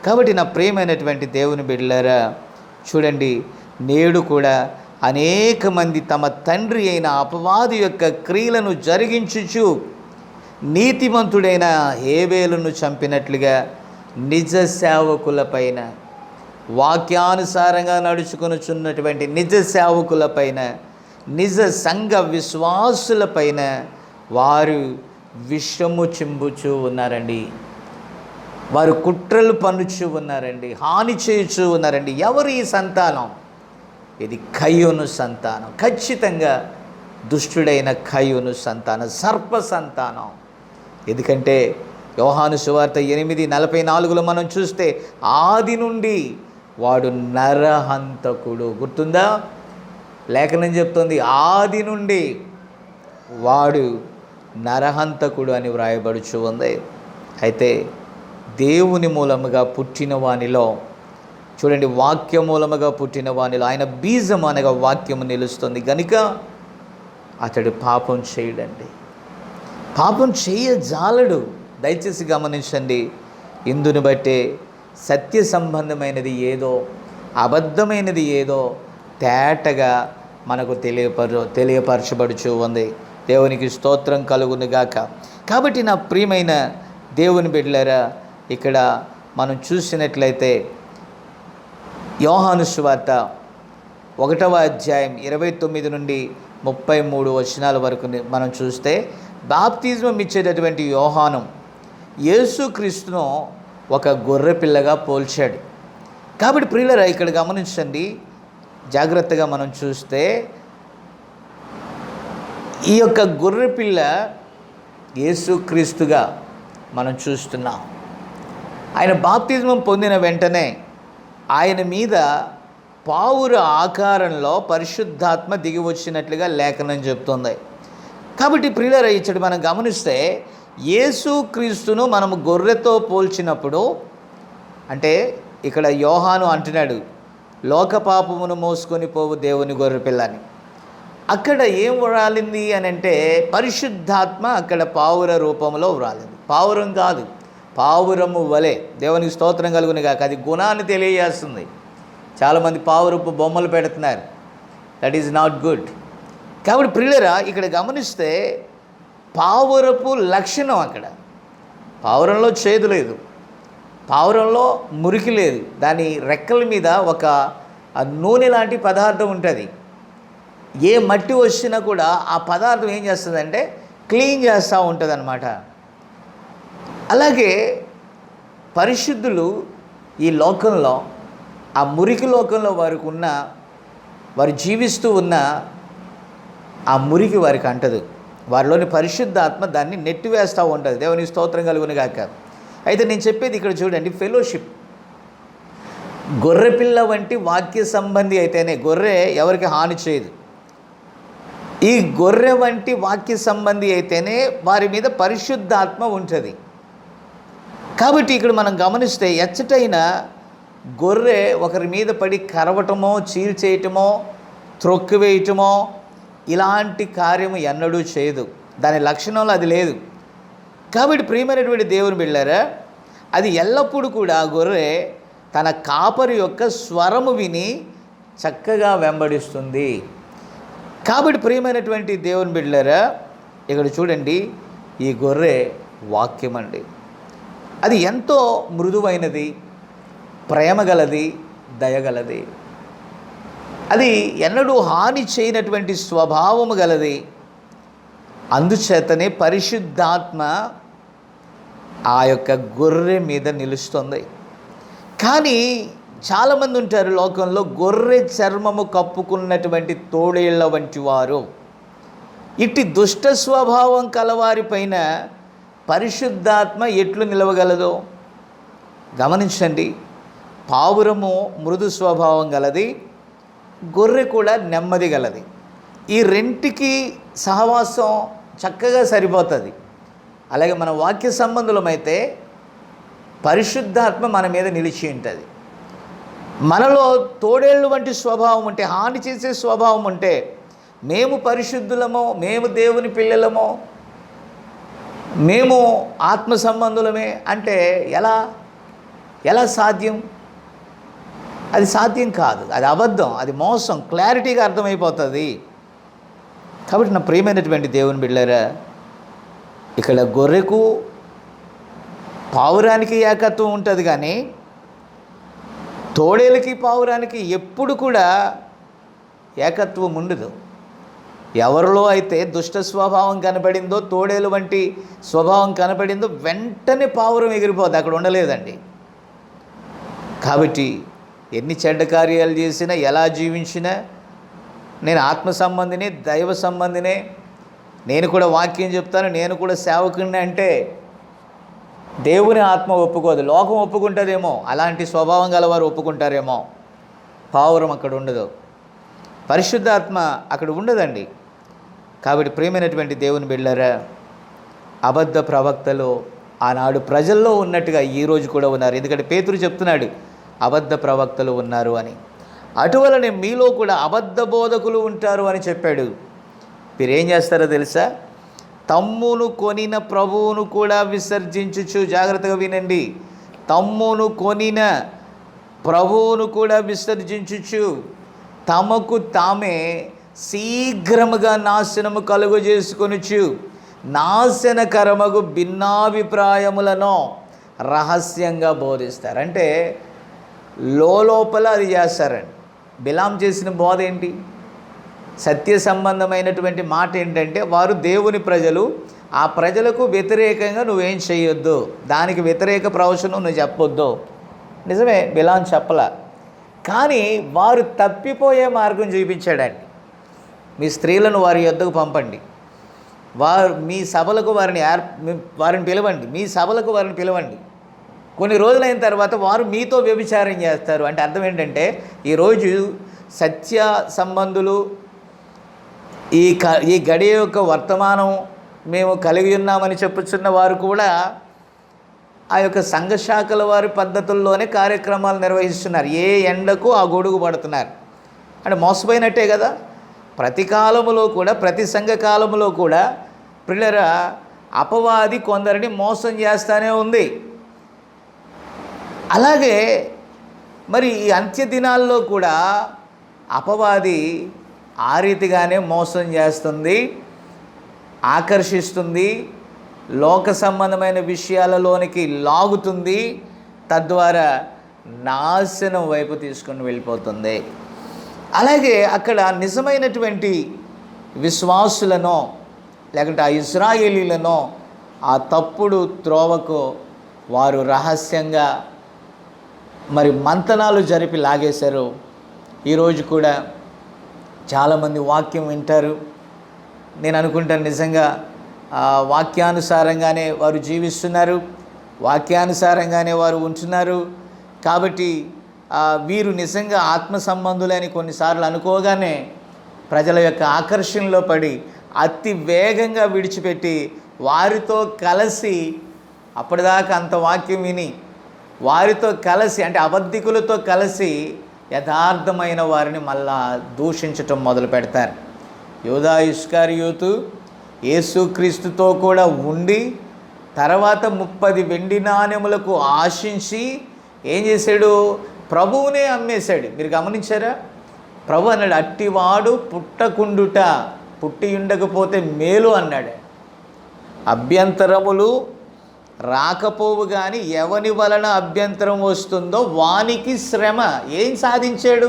కాబట్టి నా ప్రియమైనటువంటి దేవుని బిడ్డలారా, చూడండి నేడు కూడా అనేక మంది తమ తండ్రి అయిన అపవాది యొక్క క్రియలను జరిగించుచు నీతిమంతుడైన హేబేలును చంపినట్లుగా నిజ సేవకులపైన, వాక్యానుసారంగా నడుచుకొనుచున్నటువంటి నిజ సేవకులపైన, నిజ సంఘ విశ్వాసులపైన వారు విషము చింబుచూ ఉన్నారండి. వారు కుట్రలు పన్నుచూ ఉన్నారండి, హాని చేయుచూ ఉన్నారండి. ఎవరు ఈ సంతానం? ఇది కయ్యూను సంతానం. ఖచ్చితంగా దుష్టుడైన కయ్యూను సంతానం, సర్ప సంతానం. ఎందుకంటే యోహాను సువార్త 8:44 మనం చూస్తే ఆది నుండి వాడు నరహంతకుడు. గుర్తుందా? లేఖనం చెప్తుంది ఆది నుండి వాడు నరహంతకుడు అని వ్రాయబడుచు ఉంది. అయితే దేవుని మూలముగా పుట్టిన వానిలో, చూడండి వాక్య మూలముగా పుట్టిన వానిలో ఆయన బీజం అనగా వాక్యము నిలుస్తుంది కనుక అతడు పాపం చేయడండి, పాపం చేయజాలడు. దయచేసి గమనించండి. ఇందును బట్టే సత్య సంబంధమైనది ఏదో అబద్ధమైనది ఏదో తేటగా మనకు తెలియపరచబడుచు ఉంది. దేవునికి స్తోత్రం కలుగునుగాక. కాబట్టి నా ప్రియమైన దేవుని బిడ్డలారా, ఇక్కడ మనం చూసినట్లయితే యోహాను సువార్త 1వ అధ్యాయం 29 నుండి 33 వచనాల వరకు మనం చూస్తే బాప్తిజం ఇచ్చేటటువంటి యోహాను యేసుక్రీస్తును ఒక గొర్రెపిల్లగా పోల్చాడు. కాబట్టి ప్రియులారా ఇక్కడ గమనించండి, జాగ్రత్తగా మనం చూస్తే ఈ యొక్క గొర్రెపిల్ల యేసుక్రీస్తుగా మనం చూస్తున్నాం. ఆయన బాప్తిజం పొందిన వెంటనే ఆయన మీద పావుర ఆకారంలో పరిశుద్ధాత్మ దిగి వచ్చినట్లుగా లేఖనం చెప్తుంది. కాబట్టి ప్రియులారా ఇచ్చడి మనం గమనిస్తే యేసుక్రీస్తును మనము గొర్రెతో పోల్చినప్పుడు, అంటే ఇక్కడ యోహాను అంటున్నాడు లోక పాపమును మోసుకొని పోవు దేవుని గొర్రెపిల్లని. అక్కడ ఏం వ్రాలింది అని అంటే పరిశుద్ధాత్మ అక్కడ పావుర రూపంలో వ్రాలింది. పావురం కాదు, పావురము వలె. దేవునికి స్తోత్రం కలుగును గాక. అది గుణాన్ని తెలియజేస్తుంది. చాలామంది పావురపు బొమ్మలు పెడుతున్నారు. That is not good. కాబట్టి ప్రియులరా ఇక్కడ గమనిస్తే పావురపు లక్షణం, అక్కడ పావురంలో చేదు లేదు, పావురంలో మురికి లేదు, దాని రెక్కల మీద ఒక నూనె లాంటి పదార్థం ఉంటుంది. ఏ మట్టి వచ్చినా కూడా ఆ పదార్థం ఏం చేస్తుందంటే క్లీన్ చేస్తూ ఉంటుంది అన్నమాట. అలాగే పరిశుద్ధులు ఈ లోకంలో, ఆ మురికి లోకంలో వారు జీవిస్తూ ఉన్న ఆ మురికి వారికి అంటదు. వారిలోని పరిశుద్ధాత్మ దాన్ని నెట్టివేస్తూ ఉంటుంది. దేవునికి స్తోత్రం కలుగును గాక. అయితే నేను చెప్పేది ఇక్కడ చూడండి, ఫెలోషిప్. గొర్రెపిల్ల వంటి వాక్య సంబంధి అయితేనే, గొర్రె ఎవరికి హాని చేయదు. ఈ గొర్రె వంటి వాక్య సంబంధి అయితేనే వారి మీద పరిశుద్ధాత్మ ఉంటుంది. కాబట్టి ఇక్కడ మనం గమనిస్తే ఎచ్చటైన గొర్రె ఒకరి మీద పడి కరవటమో, చీల్చేయటమో, త్రొక్కివేయటమో ఇలాంటి కార్యము ఎన్నడూ చేయదు. దాని లక్షణంలో అది లేదు. కాబట్టి ప్రియమైనటువంటి దేవుని బిడ్డలారా, అది ఎల్లప్పుడూ కూడా గొర్రె తన కాపరి యొక్క స్వరము విని చక్కగా వెంబడిస్తుంది. కాబట్టి ప్రియమైనటువంటి దేవుని బిడ్డలారా, ఇక్కడ చూడండి, ఈ గొర్రె వాక్యం అండి. అది ఎంతో మృదువైనది, ప్రేమగలది, దయగలది. అది ఎన్నడూ హాని చేయనటువంటి స్వభావము గలది. అందుచేతనే పరిశుద్ధాత్మ ఆ యొక్క గొర్రె మీద నిలుస్తుంది. కానీ చాలామంది ఉంటారు లోకంలో, గొర్రె చర్మము కప్పుకున్నటువంటి తోడేళ్ల వంటి వారు. ఇట్టి దుష్ట స్వభావం కలవారిపైన పరిశుద్ధాత్మ ఎట్లు నిలవగలదో గమనించండి. పావురము మృదు స్వభావం గలది, గొర్రె కూడా నెమ్మది గలది. ఈ రెంటికి సహవాసం చక్కగా సరిపోతుంది. అలాగే మన వాక్య సంబంధులమైతే పరిశుద్ధాత్మ మన మీద నిలిచి ఉంటుంది. మనలో తోడేళ్ళు వంటి స్వభావం ఉంటే, హాని చేసే స్వభావం ఉంటే, మేము పరిశుద్ధులమో, మేము దేవుని పిల్లలమో, మేము ఆత్మ సంబంధులమే అంటే ఎలా సాధ్యం? అది సాధ్యం కాదు. అది అబద్ధం, అది మోసం, క్లారిటీగా అర్థమైపోతుంది. కాబట్టి నా ప్రియమైనటువంటి దేవుని బిడ్డలారా, ఇక్కడ గొర్రెకు పావురానికి ఏకత్వం ఉంటుంది, కానీ తోడేలకి పావురానికి ఎప్పుడు కూడా ఏకత్వం ఉండదు. ఎవరిలో అయితే దుష్ట స్వభావం కనపడిందో, తోడేలు వంటి స్వభావం కనపడిందో, వెంటనే పావురం ఎగిరిపోద్ది, అక్కడ ఉండలేదండి. కాబట్టి ఎన్ని చెడ్డ కార్యాలు చేసినా, ఎలా జీవించినా, నేను ఆత్మ సంబంధిని, దైవ సంబంధినే, నేను కూడా వాక్యం చెప్తాను, నేను కూడా సేవకుడిని అంటే దేవుని ఆత్మ ఒప్పుకోదు. లోకం ఒప్పుకుంటుందేమో, అలాంటి స్వభావం గలవారు ఒప్పుకుంటారేమో. పావురం అక్కడ ఉండదు, పరిశుద్ధాత్మ అక్కడ ఉండదండి. కాబట్టి ప్రియమైనటువంటి దేవుని బిడ్డలారా, అబద్ధ ప్రవక్తలు ఆనాడు ప్రజల్లో ఉన్నట్టుగా ఈరోజు కూడా ఉన్నారు. ఎందుకంటే పేతురు చెప్తున్నాడు, అబద్ధ ప్రవక్తలు ఉన్నారు అని. అటువలనే మీలో కూడా అబద్ధ బోధకులు ఉంటారు అని చెప్పాడు. మీరేం చేస్తారో తెలుసా? తమ్మును కొనిన ప్రభువును కూడా విసర్జించుచు, జాగ్రత్తగా వినండి, తమ్మును కొనిన ప్రభువును కూడా విసర్జించుచు తమకు తామే శీఘ్రముగా నాశనము కలుగజేసుకొనుచు నాశనకరమగు భిన్నాభిప్రాయములను రహస్యంగా బోధిస్తారు. అంటే లోపల అది చేస్తారండి. బిలాం చేసిన బోధ ఏంటి? సత్య సంబంధమైనటువంటి మాట ఏంటంటే, వారు దేవుని ప్రజలు, ఆ ప్రజలకు వ్యతిరేకంగా నువ్వేం చేయొద్దు, దానికి వ్యతిరేక ప్రవచనం నువ్వు చెప్పొద్దు. నిజమే, బిలాం చెప్పలా. కానీ వారు తప్పిపోయే మార్గం చూపించాడండి. మీ స్త్రీలను వారి యొద్దకు పంపండి, మీ సభలకు వారిని పిలవండి, మీ సభలకు వారిని పిలవండి. కొన్ని రోజులైన తర్వాత వారు మీతో వ్యభిచారం చేస్తారు. అంటే అర్థం ఏంటంటే, ఈరోజు సత్య సంబంధులు ఈ గడియ యొక్క వర్తమానం మేము కలిగి ఉన్నామని చెప్పుచున్న వారు కూడా ఆ యొక్క సంఘశాఖల వారి పద్ధతుల్లోనే కార్యక్రమాలు నిర్వహిస్తున్నారు. ఏ ఎండకు ఆ గొడుగు పడుతున్నారు అంటే మోసపోయినట్టే కదా. ప్రతి కాలములో కూడా, ప్రతి సంఘ కాలములో కూడా పిల్లరా, అపవాది కొందరిని మోసం చేస్తూనే ఉంది. అలాగే మరి ఈ అంత్య దినాల్లో కూడా అపవాది ఆ రీతిగానే మోసం చేస్తుంది, ఆకర్షిస్తుంది, లోక సంబంధమైన విషయాలలోనికి లాగుతుంది, తద్వారా నాశనం వైపు తీసుకొని వెళ్ళిపోతుంది. అలాగే అక్కడ నిజమైనటువంటి విశ్వాసులను, లేకుంటే ఆ ఇశ్రాయేలీలను ఆ తప్పుడు త్రోవకు వారు రహస్యంగా మరి మంతనాలు జరిపి లాగేశారు. ఈరోజు కూడా చాలామంది వాక్యం వింటారు. నేను అనుకుంటాను, నిజంగా వాక్యానుసారంగానే వారు జీవిస్తున్నారు, వాక్యానుసారంగానే వారు ఉంటున్నారు. కాబట్టి వీరు నిజంగా ఆత్మ సంబంధులని కొన్నిసార్లు అనుకోగానే ప్రజల యొక్క ఆకర్షణలో పడి అతి వేగంగా విడిచిపెట్టి వారితో కలిసి అప్పటిదాకా అంత వాక్యం విని వారితో కలిసి, అంటే అబద్ధికులతో కలిసి యథార్థమైన వారిని మళ్ళా దూషించటం మొదలు పెడతారు. యూదా ఇస్కరియోతు యేసుక్రీస్తుతో కూడా ఉండి తర్వాత 30 వెండి నాణెములకు ఆశించి ఏం చేశాడు? ప్రభువునే అమ్మేశాడు. మీరు గమనించారా? ప్రభు అన్నాడు, అట్టివాడు పుట్టకుండుట, పుట్టి ఉండకపోతే మేలు అన్నాడు. అభ్యంతరములు రాకపోవు కానీ ఎవని వలన అభ్యంతరం వస్తుందో వానికి శ్రమ. ఏం సాధించాడు?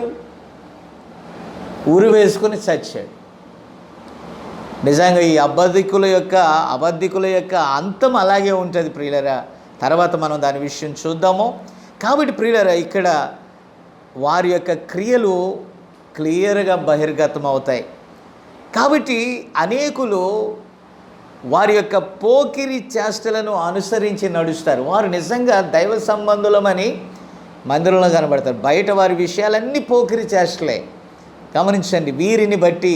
ఉరి వేసుకుని చచ్చాడు. నిజంగా ఈ అబద్ధికుల యొక్క అంతం అలాగే ఉంటుంది ప్రియులరా. తర్వాత మనం దాని విషయం చూద్దాము. కాబట్టి ప్రియులరా, ఇక్కడ వారి యొక్క క్రియలు క్లియర్గా బహిర్గతం అవుతాయి. కాబట్టి అనేకులు వారి యొక్క పోకిరి చేష్టలను అనుసరించి నడుస్తారు. వారు నిజంగా దైవ సంబంధులమని మందిరంలో కనబడతారు, బయట వారి విషయాలన్నీ పోకిరి చేష్టలే. గమనించండి, వీరిని బట్టి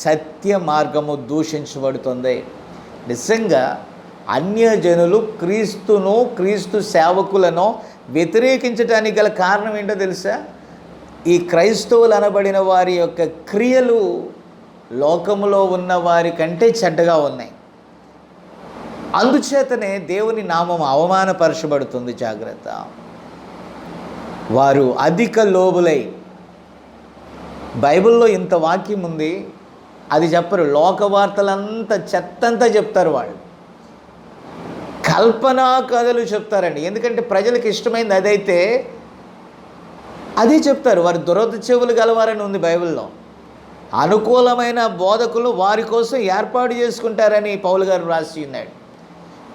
సత్య మార్గము దూషించబడుతుంది. నిజంగా అన్యజనులు క్రీస్తును, క్రీస్తు సేవకులను వ్యతిరేకించడానికి గల కారణం ఏంటో తెలుసా? ఈ క్రైస్తవులు అనబడిన వారి యొక్క క్రియలు లోకములో ఉన్న వారి కంటే చెడ్డగా ఉన్నాయి. అందుచేతనే దేవుని నామం అవమానపరచబడుతుంది. జాగ్రత్త. వారు అధిక లోబులై, బైబిల్లో ఇంత వాక్యం ఉంది, అది చెప్పరు. లోక వార్తలంతా చెత్తంతా చెప్తారు. వాళ్ళు కల్పనా కథలు చెప్తారండి. ఎందుకంటే ప్రజలకు ఇష్టమైంది అదైతే అదే చెప్తారు. వారు దురద చెవులు గలవారని ఉంది బైబిల్లో. అనుకూలమైన బోధకులు వారి కోసం ఏర్పాటు చేసుకుంటారని పౌలు గారు రాసి ఉన్నాడు.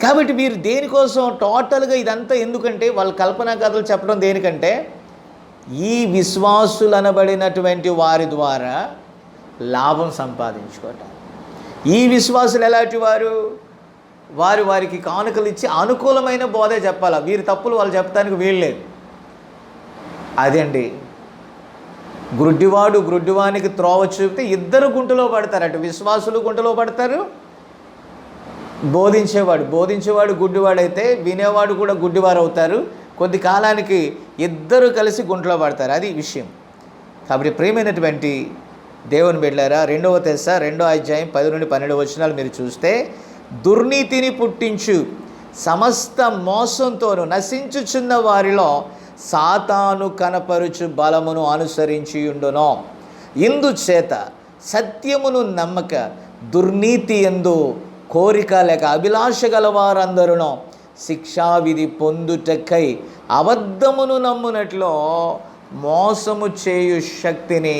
కాబట్టి మీరు దేనికోసం టోటల్గా ఇదంతా ఎందుకంటే వాళ్ళు కల్పనా కథలు చెప్పడం దేనికంటే ఈ విశ్వాసులు అనబడినటువంటి వారి ద్వారా లాభం సంపాదించుకోవటం. ఈ విశ్వాసులు ఎలాంటి వారు? వారికి కానుకలు ఇచ్చి అనుకూలమైన బోధే చెప్పాలా. వీరి తప్పులు వాళ్ళు చెప్పడానికి వీల్లేదు. అదండి, గ్రుడ్డివానికి త్రోవ చూపితే ఇద్దరు గుంటలో పడతారు. అటు విశ్వాసులు గుంటలో పడతారు, బోధించేవాడు గుడ్డివాడైతే వినేవాడు కూడా గుడ్డివారు అవుతారు. కొద్ది కాలానికి ఇద్దరు కలిసి గుంటలో పడతారు. అది విషయం. కాబట్టి ప్రియమైనటువంటి దేవుని బిడ్డలారా, 2వ తెస్స 2వ అధ్యాయం 10 నుండి 12 వచనాలు మీరు చూస్తే, దుర్నీతిని పుట్టించు సమస్త మోసంతోను నశించుచున్న వారిలో సాతాను కనపరుచు బలమును అనుసరించి ఉండును. ఇందుచేత సత్యమును నమ్మక దుర్నీతి యందు కోరిక లేక అభిలాష గల వారందరూ శిక్షావిధి పొందుటకై అబద్ధమును నమ్మునట్లో మోసము చేయు శక్తిని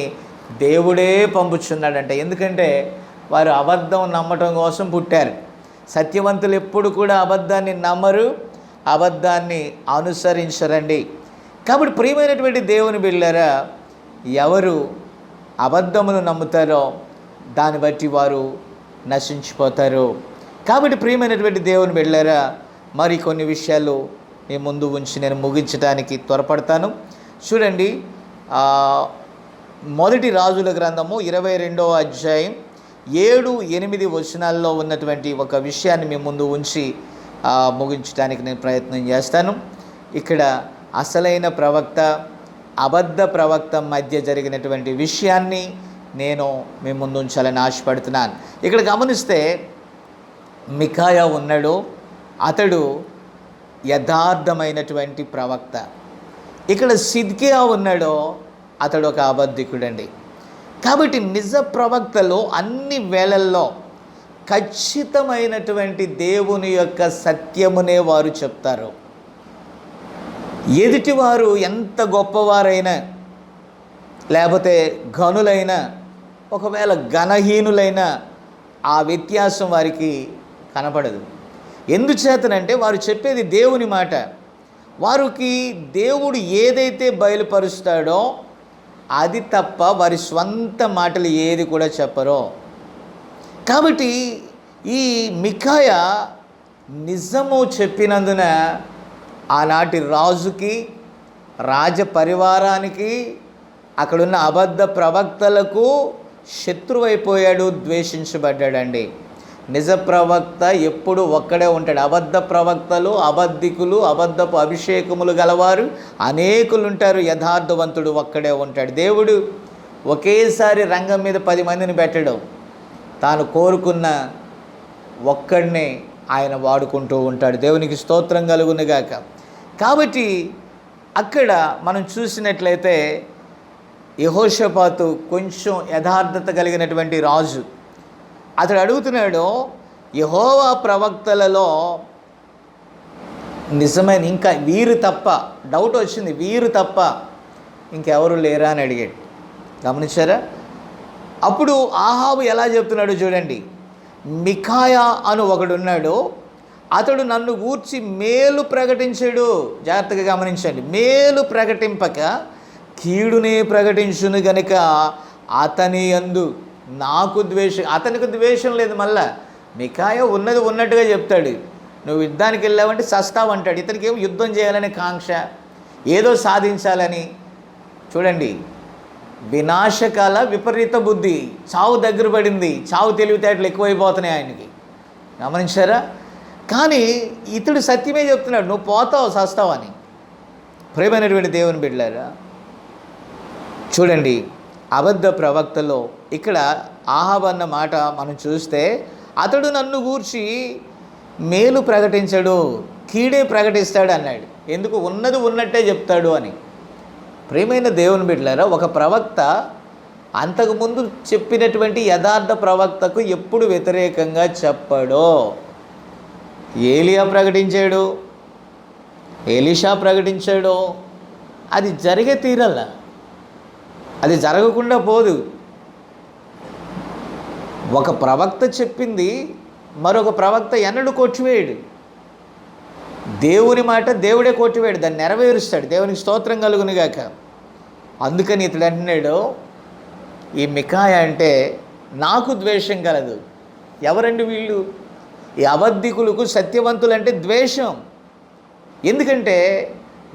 దేవుడే పంపుచున్నాడంట. ఎందుకంటే వారు అబద్ధం నమ్మటం కోసం పుట్టారు. సత్యవంతులు ఎప్పుడు కూడా అబద్ధాన్ని నమ్మరు, అబద్ధాన్ని అనుసరించరండి. కాబట్టి ప్రియమైనటువంటి దేవుని బిడ్డలారా, ఎవరు అబద్ధమును నమ్ముతారో దాన్ని బట్టి వారు నశించిపోతారు. కాబట్టి ప్రియమైనటువంటి దేవుని బిడ్డలారా, మరి కొన్ని విషయాలు మీ ముందు ఉంచి నేను ముగించడానికి త్వరపడతాను. చూడండి, 1 రాజుల గ్రంథము 22వ అధ్యాయం 7-8 వచనాల్లో ఉన్నటువంటి ఒక విషయాన్ని మీ ముందు ఉంచి ముగించడానికి నేను ప్రయత్నం చేస్తాను. ఇక్కడ అసలైన ప్రవక్త, అబద్ధ ప్రవక్త మధ్య జరిగినటువంటి విషయాన్ని నేను మీ ముందు ఉంచాలని ఆశపడుతున్నాను. ఇక్కడ గమనిస్తే మికాయా ఉన్నాడు, అతడు యథార్థమైనటువంటి ప్రవక్త. ఇక్కడ సిద్కియా ఉన్నాడో అతడు ఒక అబద్ధికుడండి. కాబట్టి నిజ ప్రవక్తలు అన్ని వేళల్లో ఖచ్చితమైనటువంటి దేవుని యొక్క సత్యమునే వారు చెప్తారు. ఎదుటివారు ఎంత గొప్పవారైనా లేకపోతే ఘనులైనా, ఒకవేళ ఘనహీనులైనా ఆ వ్యత్యాసం వారికి కనపడదు. ఎందుచేతనంటే వారు చెప్పేది దేవుని మాట. వారికి దేవుడు ఏదైతే బయలుపరుస్తాడో అది తప్ప వారి స్వంత మాటలు ఏది కూడా చెప్పరో. కాబట్టి ఈ మికాయా నిజము చెప్పినందున ఆనాటి రాజుకి, రాజ పరివారానికి, అక్కడున్న అబద్ధ ప్రవక్తలకు శత్రువైపోయాడు, ద్వేషించబడ్డాడండి. నిజ ప్రవక్త ఎప్పుడు ఒక్కడే ఉంటాడు. అబద్ధ ప్రవక్తలు, అబద్ధికులు, అబద్ధపు అభిషేకములు గలవారు అనేకులు ఉంటారు. యథార్థవంతుడు ఒక్కడే ఉంటాడు. దేవుడు ఒకేసారి రంగం మీద 10 మందిని పెట్టడం, తాను కోరుకున్న ఒక్కడినే ఆయన వాడుకుంటూ ఉంటాడు. దేవునికి స్తోత్రం కలుగునుగాక. కాబట్టి అక్కడ మనం చూసినట్లయితే యెహోషాపాతు కొంచెం యథార్థత కలిగినటువంటి రాజు. అతడు అడుగుతున్నాడు, యెహోవా ప్రవక్తలలో నిజమైన ఇంకా వీరు తప్ప, డౌట్ వచ్చింది, వీరు తప్ప ఇంకెవరు లేరా అని అడిగాడు. గమనించారా? అప్పుడు ఆహాబు ఎలా చెప్తున్నాడు చూడండి. మికాయా అను ఒకడున్నాడు, అతడు నన్ను గూర్చి మేలు ప్రకటించాడు. జాగ్రత్తగా గమనించండి. మేలు ప్రకటింపక కీడునే ప్రకటించును గనుక అతని యందు నాకు ద్వేషం. అతనికి ద్వేషం లేదు. మళ్ళా మికాయా ఉన్నది ఉన్నట్టుగా చెప్తాడు. నువ్వు యుద్ధానికి వెళ్ళావంటే సస్తావంటాడు. ఇతనికి ఏమో యుద్ధం చేయాలనే కాంక్ష, ఏదో సాధించాలని. చూడండి, వినాశకాల విపరీత బుద్ధి, చావు దగ్గర పడింది, చావు తెలివితేటలు ఎక్కువైపోతున్నాయి ఆయనకి. గమనించారా? కానీ ఇతడు సత్యమే చెప్తున్నాడు, నువ్వు పోతావు, సస్తావు అని. ప్రియమైనటువంటి దేవుని బిడ్డలారా, చూడండి, అబద్ధ ప్రవక్తలో ఇక్కడ ఆహాబు అన్న మాట మనం చూస్తే, అతడు నన్ను గూర్చి మేలు ప్రకటించడు, కీడే ప్రకటిస్తాడు అన్నాడు. ఎందుకు? ఉన్నది ఉన్నట్టే చెప్తాడు అని. ప్రియమైన దేవుని బిడ్డలారా, ఒక ప్రవక్త అంతకుముందు చెప్పినటువంటి యథార్థ ప్రవక్తకు ఎప్పుడు వ్యతిరేకంగా చెప్పడో. ఏలియా ప్రకటించాడు, ఎలీషా ప్రకటించాడు, అది జరిగే తీరాల, అది జరగకుండా పోదు. ఒక ప్రవక్త చెప్పింది మరొక ప్రవక్త ఎన్నడూ కొట్టివేయడు. దేవుని మాట దేవుడే కొట్టివేయడు, దాన్ని నెరవేరుస్తాడు. దేవునికి స్తోత్రం కలుగునుగాక. అందుకని ఇతడు అంటున్నాడు, ఈ మికాయా అంటే నాకు ద్వేషం కలదు. ఎవరండి వీళ్ళు? ఈ అబద్ధికులకు సత్యవంతులంటే ద్వేషం. ఎందుకంటే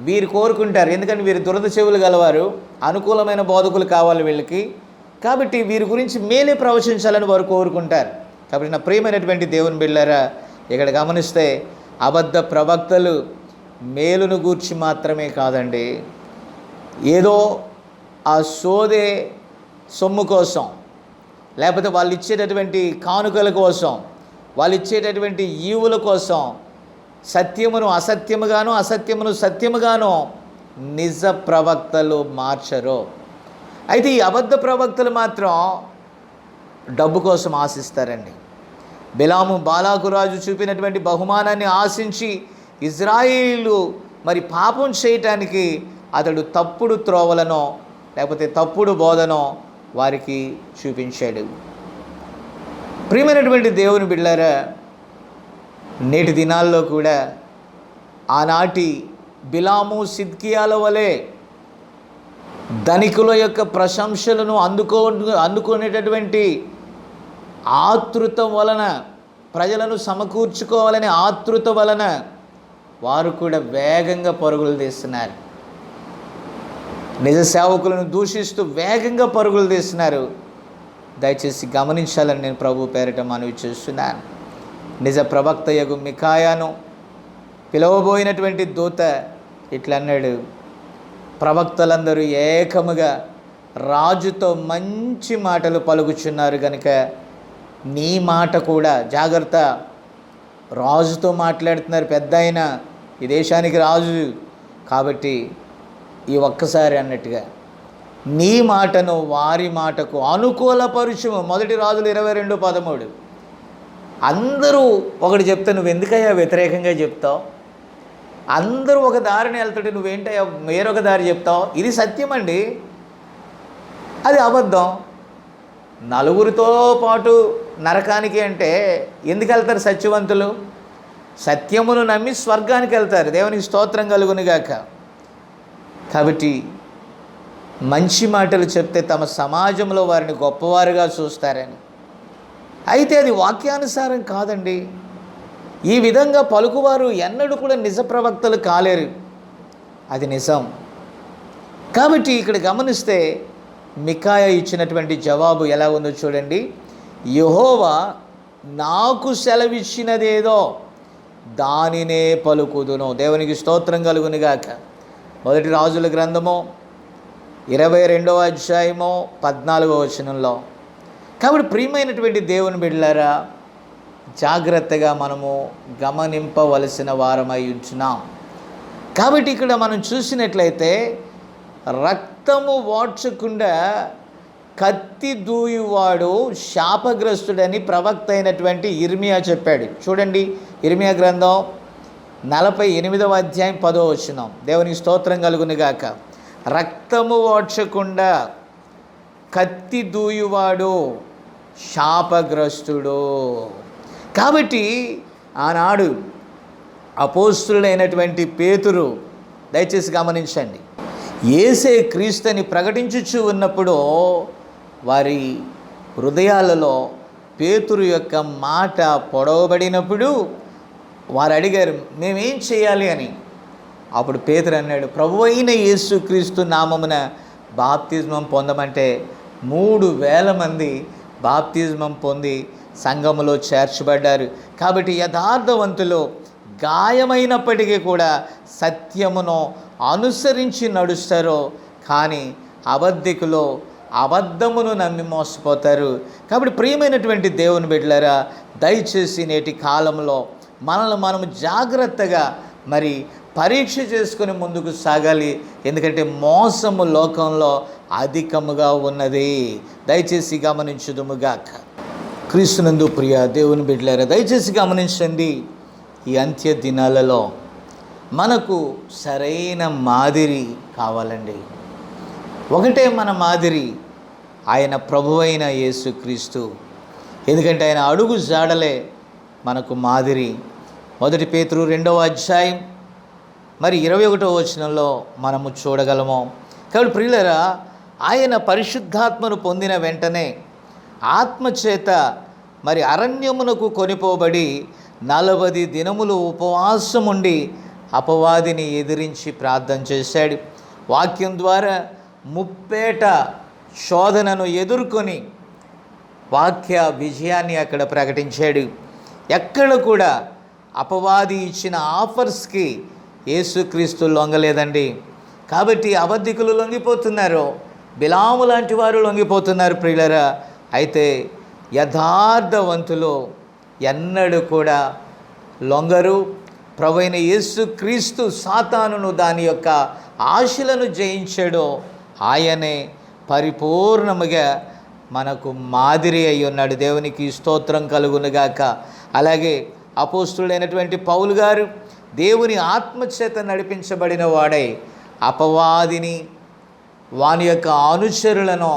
వీరు కోరుకుంటారు, ఎందుకంటే వీరు దురద చెవులు గలవారు, అనుకూలమైన బోధకులు కావాలి వీళ్ళకి, కాబట్టి వీరి గురించి మేలే ప్రవచించాలని వారు కోరుకుంటారు. కాబట్టి నా ప్రియమైనటువంటి దేవుని బిడ్డలారా, ఇక్కడ గమనిస్తే అబద్ధ ప్రవక్తలు మేలును గూర్చి మాత్రమే కాదండి, ఏదో ఆ సోదే సొమ్ము కోసం, లేకపోతే వాళ్ళు ఇచ్చేటటువంటి కానుకల కోసం, వాళ్ళు ఇచ్చేటటువంటి ఈవుల కోసం సత్యమును అసత్యముగాను, అసత్యమును సత్యముగాను నిజ ప్రవక్తలు మార్చరు. అయితే ఈ అబద్ధ ప్రవక్తలు మాత్రం డబ్బు కోసం ఆశిస్తారండి. బిలాము బాలాకు రాజు చూపినటువంటి బహుమానాన్ని ఆశించి ఇజ్రాయేలు మరి పాపం చేయటానికి అతడు తప్పుడు త్రోవలనో లేకపోతే తప్పుడు బోధనో వారికి చూపించాడు. ప్రియమైనటువంటి దేవుని బిడ్డలారా, నేటి దినాల్లో కూడా ఆనాటి బిలాము, వలె ధనికుల యొక్క ప్రశంసలను అందుకునేటటువంటి ఆతృత వలన, ప్రజలను సమకూర్చుకోవాలనే ఆతృత వలన వారు కూడా వేగంగా పరుగులు తీస్తున్నారు. నిజ సేవకులను దూషిస్తూ వేగంగా పరుగులు తీస్తున్నారు. దయచేసి గమనించాలని నేను ప్రభు పేరిట మనవి చేస్తున్నాను. నిజ ప్రవక్త యగు మికాయాను పిలవబోయినటువంటి దూత ఇట్లా అన్నాడు, ప్రవక్తలందరూ ఏకముగా రాజుతో మంచి మాటలు పలుకుచున్నారు కనుక నీ మాట కూడా జాగ్రత్త. రాజుతో మాట్లాడుతున్నారు, పెద్ద ఆయన, ఈ దేశానికి రాజు కాబట్టి ఈ ఒక్కసారి అన్నట్టుగా నీ మాటను వారి మాటకు అనుకూలపరుచుము. 1 రాజులు 22:13. అందరూ ఒకటి చెప్తే నువ్వు ఎందుకయ్యా వ్యతిరేకంగా చెప్తావు? అందరూ ఒక దారిని వెళ్తుంటే నువ్వేంటయ్యా వేరొక దారి చెప్తావు? ఇది సత్యం అండి, అది అబద్ధం. నలుగురితో పాటు నరకానికి అంటే ఎందుకు వెళ్తారు సత్యవంతులు? సత్యమును నమ్మి స్వర్గానికి వెళ్తారు. దేవునికి స్తోత్రం కలుగునుగాక. కాబట్టి మంచి మాటలు చెప్తే తమ సమాజంలో వారిని గొప్పవారుగా చూస్తారని. అయితే అది వాక్యానుసారం కాదండి. ఈ విధంగా పలుకువారు ఎన్నడూ కూడా నిజ ప్రవక్తలు కాలేరు, అది నిజం. కాబట్టి ఇక్కడ గమనిస్తే మికాయా ఇచ్చినటువంటి జవాబు ఎలా ఉందో చూడండి. యెహోవా నాకు సెలవిచ్చినదేదో దానినే పలుకుదును. దేవునికి స్తోత్రం కలుగునుగాక. మొదటి రాజుల గ్రంథము 22వ అధ్యాయము 14వ వచనంలో. కాబట్టి ప్రియమైనటువంటి దేవుని బిడ్డలారా, జాగ్రత్తగా మనము గమనింపవలసిన వారమై ఉంటున్నాం. కాబట్టి ఇక్కడ మనం చూసినట్లయితే రక్తము వాడ్చకుండా కత్తి దూయువాడు శాపగ్రస్తుడని ప్రవక్త అయినటువంటి ఇర్మియా చెప్పాడు. చూడండి, ఇర్మియా గ్రంథం 48వ అధ్యాయం 10వ వచనం. దేవునికి స్తోత్రం కలుగునుగాక. రక్తము వాడ్చకుండా కత్తి దూయువాడు శాపగ్రస్తుడు. కాబట్టి ఆనాడు అపోస్తులైనటువంటి పేతురు, దయచేసి గమనించండి, యేసే క్రీస్తుని ప్రకటించుచు ఉన్నప్పుడు వారి హృదయాలలో పేతురు యొక్క మాట పొడవబడినప్పుడు వారు అడిగారు, మేమేం చేయాలి అని. అప్పుడు పేతురు అన్నాడు, ప్రభువైన యేసు క్రీస్తు నామమున బాప్తిజమం పొందమంటే 3,000 మంది బాప్తిజమం పొంది సంఘములో చేర్చబడ్డారు. కాబట్టి యథార్థవంతులు గాయమైనప్పటికీ కూడా సత్యమును అనుసరించి నడుస్తారో, కానీ అబద్ధికులు అబద్ధమును నమ్మి మోసపోతారు. కాబట్టి ప్రియమైనటువంటి దేవుని బిడ్డలారా, దయచేసి నేటి కాలంలో మనల్ని మనము జాగ్రత్తగా మరి పరీక్ష చేసుకుని ముందుకు సాగాలి. ఎందుకంటే మోసము లోకంలో అధికముగా ఉన్నది. దయచేసి గమనించుదుముగాక. క్రీస్తునందు ప్రియ దేవుని బిడ్డలారా, దయచేసి గమనించండి. ఈ అంత్య దినాలలో మనకు సరైన మాదిరి కావాలండి. ఒకటే మన మాదిరి, ఆయన ప్రభువైన యేసుక్రీస్తు. ఎందుకంటే ఆయన అడుగు జాడలే మనకు మాదిరి. మొదటి పేతురు 2వ అధ్యాయం మరి 21వ వచనంలో మనము చూడగలము. కాబట్టి ప్రియులారా, ఆయన పరిశుద్ధాత్మను పొందిన వెంటనే ఆత్మచేత మరి అరణ్యమునకు కొనిపోబడి 40 దినములు ఉపవాసం ఉండి అపవాదిని ఎదిరించి ప్రార్థన చేశాడు. వాక్యం ద్వారా ముప్పేట శోధనను ఎదుర్కొని వాక్య విజయాన్ని అక్కడ ప్రకటించాడు. ఎక్కడ కూడా అపవాది ఇచ్చిన ఆఫర్స్కి యేసుక్రీస్తు లొంగలేదండి. కాబట్టి అబద్ధికులు లొంగిపోతున్నారు, బిలాము లాంటి వారు లొంగిపోతున్నారు ప్రియులరా. అయితే యథార్థవంతులు ఎన్నడూ కూడా లొంగరు. ప్రభువైన యేసుక్రీస్తు సాతానును దాని యొక్క ఆశలను జయించాడో ఆయనే పరిపూర్ణముగా మనకు మాదిరి అయి ఉన్నాడు. దేవునికి స్తోత్రం కలుగునుగాక. అలాగే అపోస్తులైనటువంటి పౌలు గారు దేవుని ఆత్మచేత నడిపించబడిన వాడై అపవాదిని వాని యొక్క అనుచరులను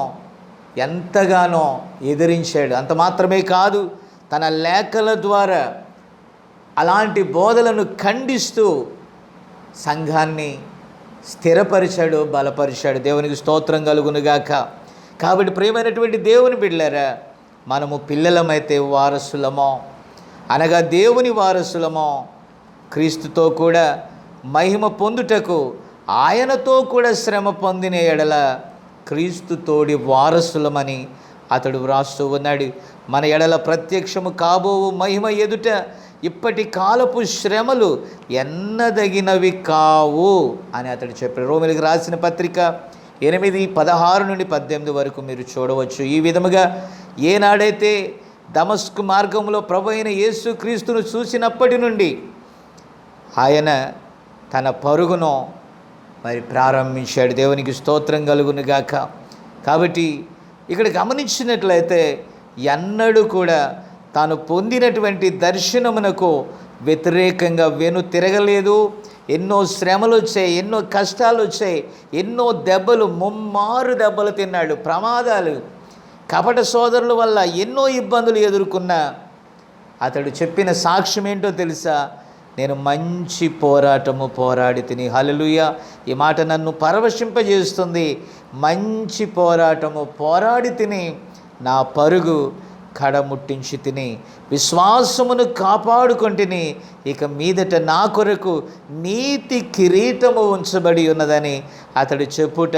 ఎంతగానో ఎదిరించాడు. అంత మాత్రమే కాదు, తన లేఖల ద్వారా అలాంటి బోధలను ఖండిస్తూ సంఘాన్ని స్థిరపరిచాడు, బలపరిచాడు. దేవునికి స్తోత్రం కలుగునుగాక. కాబట్టి ప్రియమైనటువంటి దేవుని బిడ్డలారా, మనము పిల్లలమైతే వారసులమో, అనగా దేవుని వారసులమో, క్రీస్తుతో కూడా మహిమ పొందుటకు ఆయనతో కూడా శ్రమ పొందిన ఎడల క్రీస్తు తోడి వారసులమని అతడు వ్రాస్తూ ఉన్నాడు. మన ఎడల ప్రత్యక్షము కాబోవు మహిమ ఎదుట ఇప్పటి కాలపు శ్రమలు ఎన్నదగినవి కావు అని అతడు చెప్పాడు. రోమీయులకు రాసిన పత్రిక 8:16-18 వరకు మీరు చూడవచ్చు. ఈ విధముగా ఏనాడైతే దమస్కు మార్గంలో ప్రభువైన యేసుక్రీస్తును చూసినప్పటి నుండి ఆయన తన పరుగును మరి ప్రారంభించాడు. దేవునికి స్తోత్రం కలుగునుగాక. కాబట్టి ఇక్కడ గమనించినట్లయితే ఎన్నడూ కూడా తాను పొందినటువంటి దర్శనమునకు వ్యతిరేకంగా వెను తిరగలేదు. ఎన్నో శ్రమలు వచ్చాయి, ఎన్నో కష్టాలు వచ్చాయి, ఎన్నో దెబ్బలు, ముమ్మారు దెబ్బలు తిన్నాడు, ప్రమాదాలు, కపట సోదరుల వల్ల ఎన్నో ఇబ్బందులు ఎదుర్కొన్నా అతడు చెప్పిన సాక్ష్యం ఏంటో తెలుసా? నేను మంచి పోరాటము పోరాడి తిని. హల్లెలూయా! ఈ మాట నన్ను పరవశింపజేస్తుంది. మంచి పోరాటము పోరాడి తిని నా పరుగు కడముట్టించి తిని విశ్వాసమును కాపాడుకొంటిని. ఇక మీదట నా కొరకు నీతి కిరీటము ఉంచబడి ఉన్నదని అతడు చెప్పుట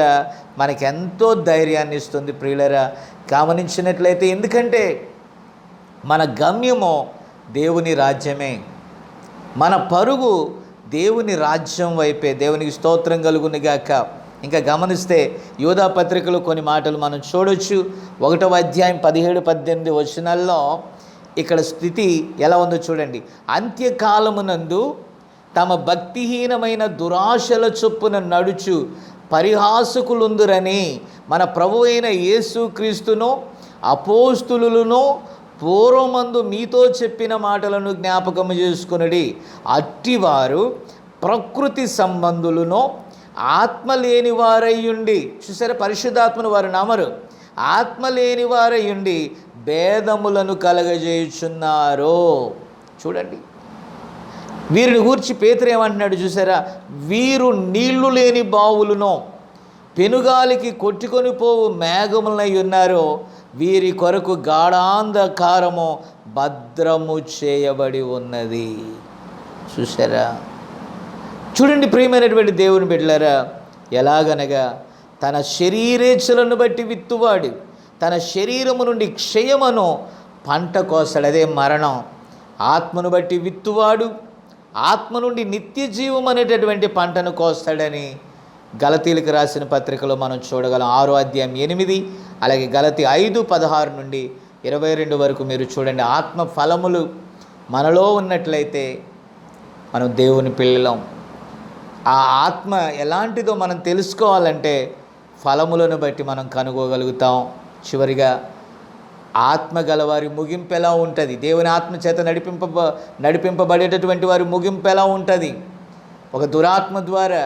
మనకెంతో ధైర్యాన్ని ఇస్తుంది ప్రియులరా. గమనించినట్లయితే, ఎందుకంటే మన గమ్యము దేవుని రాజ్యమే, మన పరుగు దేవుని రాజ్యం వైపే. దేవునికి స్తోత్రం కలుగును గాక. ఇంకా గమనిస్తే యోధా పత్రికలో కొన్ని మాటలు మనం చూడొచ్చు. 1వ అధ్యాయం 17-18 వచనాల్లో ఇక్కడ స్థితి ఎలా ఉందో చూడండి. అంత్యకాలమునందు తమ భక్తిహీనమైన దురాశల చొప్పున నడుచు పరిహాసకులుందురని మన ప్రభు అయిన యేసుక్రీస్తును అపోస్తులును పూర్వమందు మీతో చెప్పిన మాటలను జ్ఞాపకము చేసుకొనుడి. అట్టివారు ప్రకృతి సంబంధులను ఆత్మ లేని వారయ్యుండి, చూసారా, పరిశుద్ధాత్మను వారు నమ్మరు, ఆత్మ లేని వారయ్యుండి భేదములను కలగజేయుచున్నారు. చూడండి, వీరిని గూర్చి పేతురు ఏమంటున్నాడు చూసారా, వీరు నీళ్లు లేని బావులను పెనుగాలికి కొట్టుకొని పోవు మేఘములై ఉన్నారు, వీరి కొరకు గాఢాంధకారము భద్రము చేయబడి ఉన్నది. చూసారా, చూడండి ప్రియమైనటువంటి దేవుని బిడ్డలారా, ఎలాగనగా తన శరీరేచ్ఛలను బట్టి విత్తువాడు తన శరీరము నుండి క్షయమును పంట కోస్తాడు, అదే మరణం. ఆత్మను బట్టి విత్తువాడు ఆత్మ నుండి నిత్య జీవం అనేటటువంటి పంటను కోస్తాడని గలతీలకు రాసిన పత్రికలో మనం చూడగలం. 6వ అధ్యాయం 8, అలాగే గలతీ 5:16 నుండి 22 వరకు మీరు చూడండి. ఆత్మ ఫలములు మనలో ఉన్నట్లయితే మనం దేవుని పిల్లలం. ఆ ఆత్మ ఎలాంటిదో మనం తెలుసుకోవాలంటే ఫలములను బట్టి మనం కనుగోగలుగుతాం. చివరిగా ఆత్మ గలవారి ముగింపు ఎలా ఉంటుంది, దేవుని ఆత్మ చేత నడిపింపబడేటటువంటి వారి ముగింపు ఎలా ఉంటుంది, ఒక దురాత్మ ద్వారా,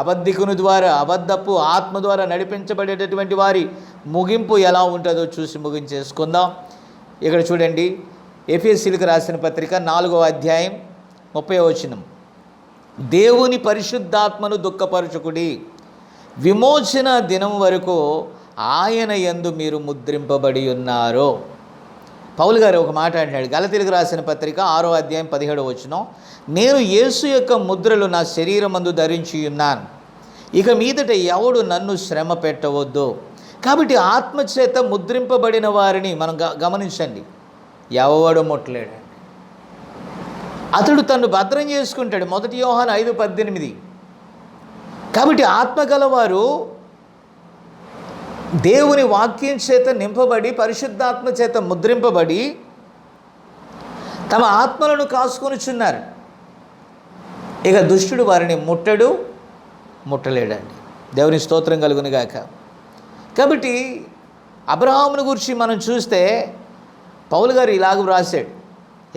అబద్ధికుని ద్వారా, అబద్ధపు ఆత్మ ద్వారా నడిపించబడేటటువంటి వారి ముగింపు ఎలా ఉంటుందో చూసి ముగించేసుకుందాం. ఇక్కడ చూడండి, ఎఫెసీయులకు రాసిన పత్రిక 4వ అధ్యాయం 30వ వచనం. దేవుని పరిశుద్ధాత్మను దుఃఖపరచుకుడి, విమోచన దినం వరకు ఆయన యందు మీరు ముద్రింపబడి ఉన్నారు. పౌలు గారు ఒక మాట అంటున్నాడు గలతీలకు రాసిన పత్రిక 6వ అధ్యాయం 17వ వచనం. నేను యేసు యొక్క ముద్రలు నా శరీరమందు ధరించి ఉన్నాను, ఇక మీదట ఎవడు నన్ను శ్రమ పెట్టవద్దు. కాబట్టి ఆత్మచేత ముద్రింపబడిన వారిని మనం గమనించండి, ఎవడు ముట్టలేడు, అతడు తను భద్రం చేసుకుంటాడు. 1 యోహాను 5:18. కాబట్టి ఆత్మగలవారు దేవుని వాక్యం చేత నింపబడి పరిశుద్ధాత్మ చేత ముద్రింపబడి తమ ఆత్మలను కాసుకొనిచున్నారు. ఇక దుష్టుడు వారిని ముట్టలేడండి. దేవుని స్తోత్రం కలుగును గాక. కాబట్టి అబ్రహామును గురించి మనం చూస్తే పౌలు గారు ఇలాగ వ్రాసాడు,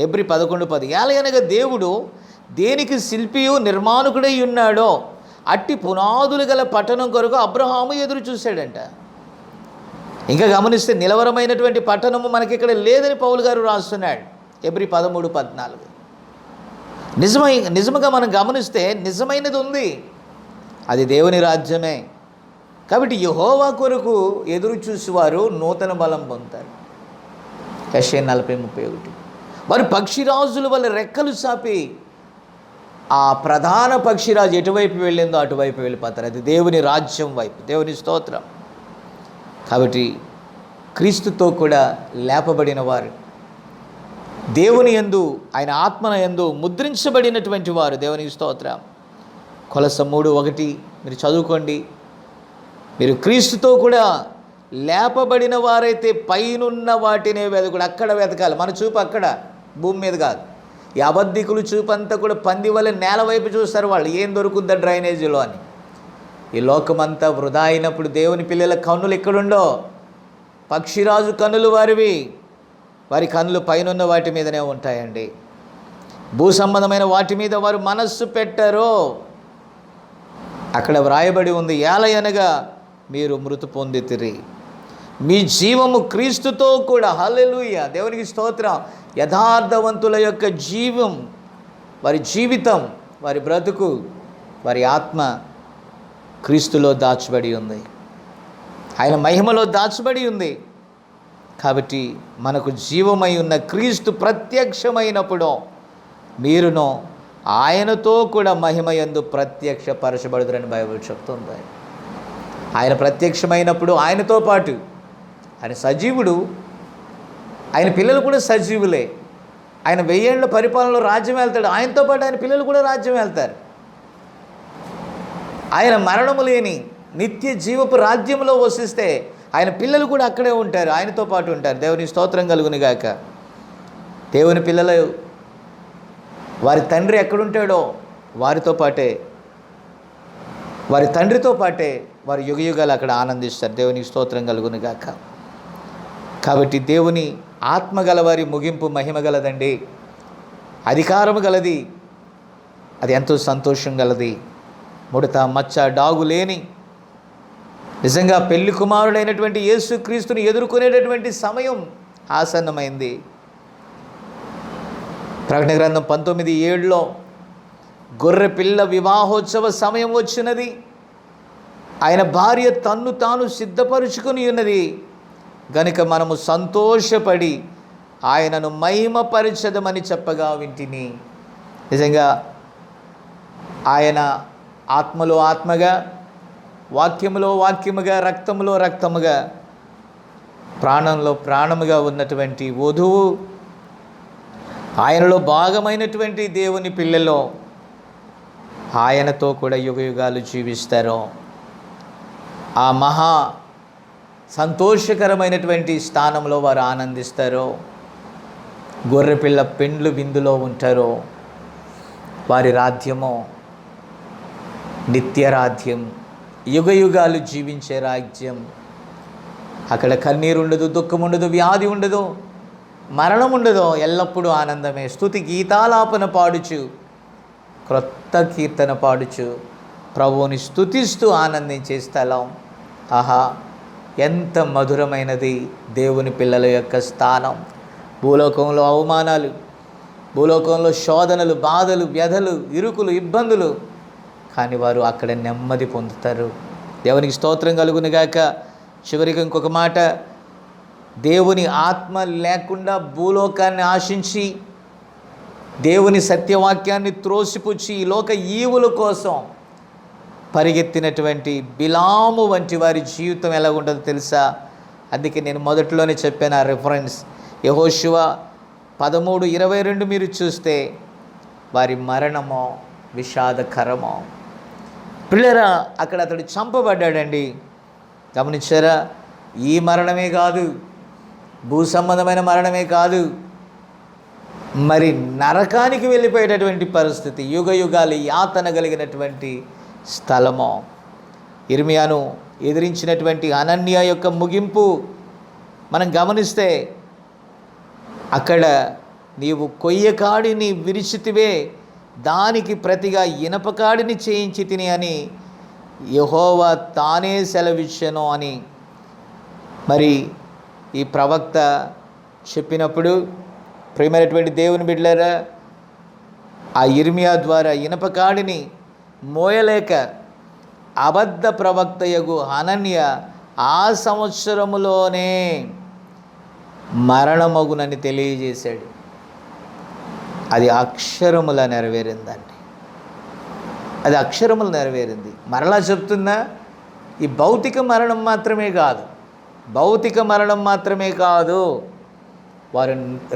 హెబ్రీ 11:10. ఏలయనగా దేవుడు దేనికి శిల్పియు నిర్మాణకుడై ఉన్నాడో అట్టి పునాదులు గల పట్టణం కొరకు అబ్రహాము ఎదురు చూశాడంట. ఇంకా గమనిస్తే నిలవరమైనటువంటి పట్టణము మనకి ఇక్కడ లేదని పౌలు గారు రాస్తున్నాడు, హెబ్రీ 13:14. నిజముగా మనం గమనిస్తే నిజమైనది ఉంది, అది దేవుని రాజ్యమే. కాబట్టి యెహోవా కొరకు ఎదురు చూసేవారు నూతన బలం పొందుతారు. యెషయా 40:31. వారు పక్షిరాజుల వల్ల రెక్కలు చాపి ఆ ప్రధాన పక్షిరాజు ఎటువైపు వెళ్ళిందో అటువైపు వెళ్ళిపోతారు. అది దేవుని రాజ్యం వైపు. దేవుని స్తోత్రం. కాబట్టి క్రీస్తుతో కూడా లేపబడిన వారు, దేవుని యందు, ఆయన ఆత్మన యందు ముద్రించబడినటువంటి వారు, దేవునికి స్తోత్రం. కొలస 3:1 మీరు చదువుకోండి. మీరు క్రీస్తుతో కూడా లేపబడిన వారైతే పైనున్న వాటినే వెతకుడు. అక్కడ వెతకాలి, మన చూపు అక్కడ, భూమి మీద కాదు. ఈ అబద్ధికులు చూపు అంతా కూడా పంది వల్ల నేల వైపు చూస్తారు. వాళ్ళు ఏం దొరుకుద్దా డ్రైనేజీలో అని. ఈ లోకమంతా వృధా అయినప్పుడు దేవుని పిల్లల కన్నులు ఎక్కడుండో, పక్షిరాజు కన్నులు వారివి, వారి కన్నులు పైనున్న వాటి మీదనే ఉంటాయండి. భూ సంబంధమైన వాటి మీద వారు మనస్సు పెట్టరు. అక్కడ వ్రాయబడి ఉంది, ఏలయనగా మీరు మృతి పొందితిరి, మీ జీవము క్రీస్తుతో కూడా. హల్లెలూయా, దేవునికి స్తోత్రం. యథార్థవంతుల యొక్క జీవం, వారి జీవితం, వారి బ్రతుకు, వారి ఆత్మ క్రీస్తులో దాచబడి ఉంది, ఆయన మహిమలో దాచబడి ఉంది. కాబట్టి మనకు జీవమై ఉన్న క్రీస్తు ప్రత్యక్షమైనప్పుడు మీరును ఆయనతో కూడా మహిమయందు ప్రత్యక్షపరచబడుదురని బైబిల్ చెప్తుంది. ఆయన ప్రత్యక్షమైనప్పుడు ఆయనతో పాటు, ఆయన సజీవుడు, ఆయన పిల్లలు కూడా సజీవులే. ఆయన 1000 ఏళ్ల పరిపాలనలో రాజ్యం వెళ్తాడు. ఆయనతో పాటు ఆయన పిల్లలు కూడా రాజ్యం వెళ్తారు. ఆయన మరణము లేని నిత్య జీవపు రాజ్యంలో వసిస్తే ఆయన పిల్లలు కూడా అక్కడే ఉంటారు, ఆయనతో పాటు ఉంటారు. దేవుని స్తోత్రం కలుగును గాక. దేవుని పిల్లలు వారి తండ్రి ఎక్కడుంటాడో వారితో పాటే, వారి తండ్రితో పాటే వారి యుగయుగాలు అక్కడ ఆనందిస్తారు. దేవునికి స్తోత్రం కలుగును గాక. కాబట్టి దేవుని ఆత్మ గలవారి ముగింపు మహిమ గలదండి, అధికారము గలది, అది ఎంతో సంతోషం గలది. ముడత మచ్చ డాగు లేని నిజంగా పెళ్లి కుమారుడైనటువంటి యేసుక్రీస్తుని ఎదుర్కొనేటటువంటి సమయం ఆసన్నమైంది. ప్రకటన గ్రంథం 19:7లో గొర్రె పిల్ల వివాహోత్సవ సమయం వచ్చినది, ఆయన భార్య తన్ను తాను సిద్ధపరుచుకుని ఉన్నది గనుక మనము సంతోషపడి ఆయనను మహిమపరచదమని చెప్పగా వింటిని. నిజంగా ఆయన ఆత్మలో ఆత్మగా, వాక్యములో వాక్యముగా, రక్తములో రక్తముగా, ప్రాణంలో ప్రాణముగా ఉన్నటువంటి వధువు, ఆయనలో భాగమైనటువంటి దేవుని పిల్లలు ఆయనతో కూడా యుగయుగాలు జీవిస్తారు. ఆ మహా సంతోషకరమైనటువంటి స్థానంలో వారు ఆనందిస్తారు. గొర్రెపిల్ల పెండ్లు విందులో ఉంటారు. వారి రాజ్యము నిత్యరాజ్యం, యుగయుగాలు జీవించే రాజ్యం. అక్కడ కన్నీరు ఉండదు, దుఃఖం ఉండదు, వ్యాధి ఉండదు, మరణం ఉండదు, ఎల్లప్పుడూ ఆనందమే. స్తుతి గీతాలాపన పాడుచు, క్రొత్త కీర్తన పాడుచు ప్రభువుని స్తుతిస్తూ ఆనందించే స్థలం. ఆహా, ఎంత మధురమైనది దేవుని పిల్లల యొక్క స్థానం. భూలోకంలో అవమానాలు, భూలోకంలో శోధనలు, బాధలు, వ్యధలు, ఇరుకులు, ఇబ్బందులు, కానీ వారు అక్కడ నెమ్మది పొందుతారు. దేవునికి స్తోత్రం కలుగును గాక. చివరికి ఇంకొక మాట, దేవుని ఆత్మ లేకుండా భూలోకాన్ని ఆశించి దేవుని సత్యవాక్యాన్ని త్రోసిపుచ్చి ఈ లోక ఈవుల కోసం పరిగెత్తినటువంటి బిలాము వంటి వారి జీవితం ఎలా ఉంటుందో తెలుసా? అందుకే నేను మొదట్లోనే చెప్పాను ఆ రెఫరెన్స్. యెహోషువ 13:22 మీరు చూస్తే వారి మరణమో విషాదకరమో. పిల్లరా, అక్కడ అతడు చంపబడ్డాడండి. గమనించారా? ఈ మరణమే కాదు, భూ సంబంధమైన మరణమే కాదు, మరి నరకానికి వెళ్ళిపోయేటటువంటి పరిస్థితి, యుగయుగాలు యాతన కలిగినటువంటి స్థలము. ఇర్మియాను ఎదిరించినటువంటి అనన్య యొక్క ముగింపు మనం గమనిస్తే, అక్కడ నీవు కొయ్యకాడిని విరిచితివే, దానికి ప్రతిగా ఇనపకాడిని చేయించి తిని అని యెహోవా తానే సెలవిచ్చెను అని మరి ఈ ప్రవక్త చెప్పినప్పుడు, ప్రియమైనటువంటి దేవుని బిడ్డలారా, ఆ ఇర్మియా ద్వారా ఇనపకాడిని మోయలేక అబద్ధ ప్రవక్తయగు హనన్య ఆ సంవత్సరములోనే మరణమగునని తెలియజేశాడు. అది అక్షరముల నెరవేరిందండి. అది అక్షరములు నెరవేరింది. మరలా చెప్తున్నా, ఈ భౌతిక మరణం మాత్రమే కాదు, భౌతిక మరణం మాత్రమే కాదు, వారు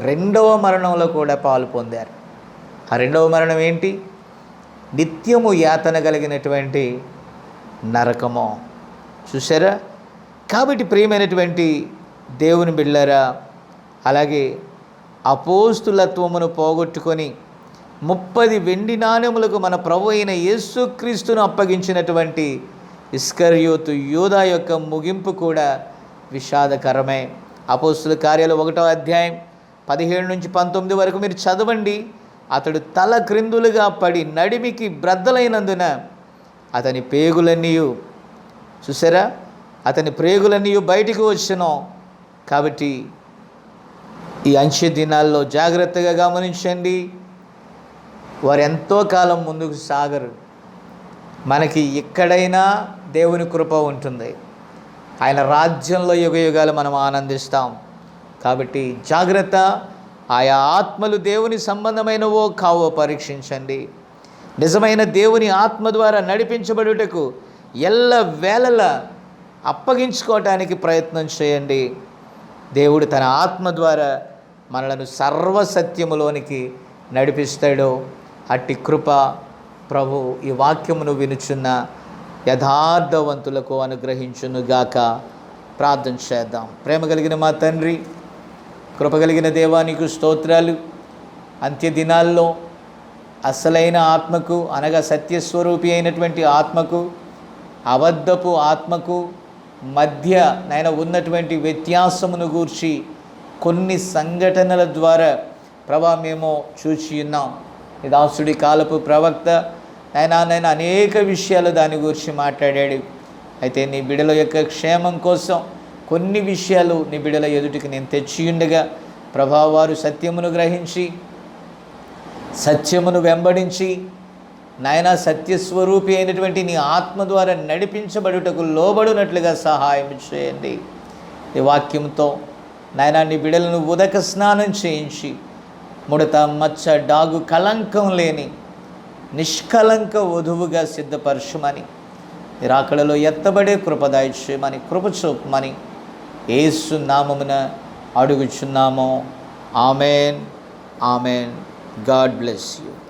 రెండవ మరణంలో కూడా పాలు పొందారు. ఆ రెండవ మరణం ఏంటి? నిత్యము యాతన కలిగినటువంటి నరకము. చూసారా? కాబట్టి ప్రియమైనటువంటి దేవుని బిడ్డలారా, అలాగే అపోస్తులత్వమును పోగొట్టుకొని 30 వెండి నాణెములకు మన ప్రభు అయిన యేసుక్రీస్తును అప్పగించినటువంటి ఇస్కరియోతు యూదా యొక్క ముగింపు కూడా విషాదకరమే. అపోస్తుల కార్యాలు 1వ అధ్యాయం 17-19 వరకు మీరు చదవండి. అతడు తల క్రిందులుగా పడి నడిమికి బ్రద్దలైనందున అతని పేగులన్నీ, చూసారా, అతని ప్రేగులన్నీ బయటికి వచ్చును. కాబట్టి ఈ అంచె దినాల్లో జాగ్రత్తగా గమనించండి. వారు ఎంతో కాలం ముందుకు సాగరు. మనకి ఎక్కడైనా దేవుని కృప ఉంటుంది. ఆయన రాజ్యంలో యుగయుగాలు మనం ఆనందిస్తాం. కాబట్టి జాగ్రత్త. ఆయా ఆత్మలు దేవుని సంబంధమైనవో కావో పరీక్షించండి. నిజమైన దేవుని ఆత్మ ద్వారా దేవుడు తన ఆత్మ ద్వారా మనలను సర్వసత్యములోనికి నడిపిస్తాడో అట్టి కృప ప్రభు ఈ వాక్యమును వినుచున్న యథార్థవంతులకు అనుగ్రహించునుగాక. ప్రార్థన చేద్దాం. ప్రేమ కలిగిన మా తండ్రి, కృప కలిగిన దేవా, నీకు స్తోత్రాలు. అంత్య దినాల్లో అసలైన ఆత్మకు అనగా సత్యస్వరూపి అయినటువంటి ఆత్మకు, అబద్ధపు ఆత్మకు మధ్య నాయన ఉన్నటువంటి వ్యత్యాసమును గూర్చి కొన్ని సంఘటనల ద్వారా ప్రభా మేము చూసి ఉన్నాం. ఈ దాసుడి కాలపు ప్రవక్త నాయన అనేక విషయాలు దాని గురించి మాట్లాడాడు. అయితే నీ బిడ్డల యొక్క క్షేమం కోసం కొన్ని విషయాలు నీ బిడ్డల ఎదుటికి నేను తెచ్చి ఉండగా ప్రభా వారు సత్యమును గ్రహించి సత్యమును వెంబడించి నాయన సత్యస్వరూపి అయినటువంటి నీ ఆత్మ ద్వారా నడిపించబడుటకు లోబడినట్లుగా సహాయం చేయండి. ఈ వాక్యంతో నాయన నీ బిడ్డలను ఉదక స్నానం చేయించి ముడత మచ్చ డాగు కళంకం లేని నిష్కలంక వధువుగా సిద్ధపరచుమని, నిరాకడలో ఎత్తబడే కృపదాయిచ్చేయమని, కృప చూపమని యేసు నామమున అడుగుచున్నాము. Amen. Amen. God bless you.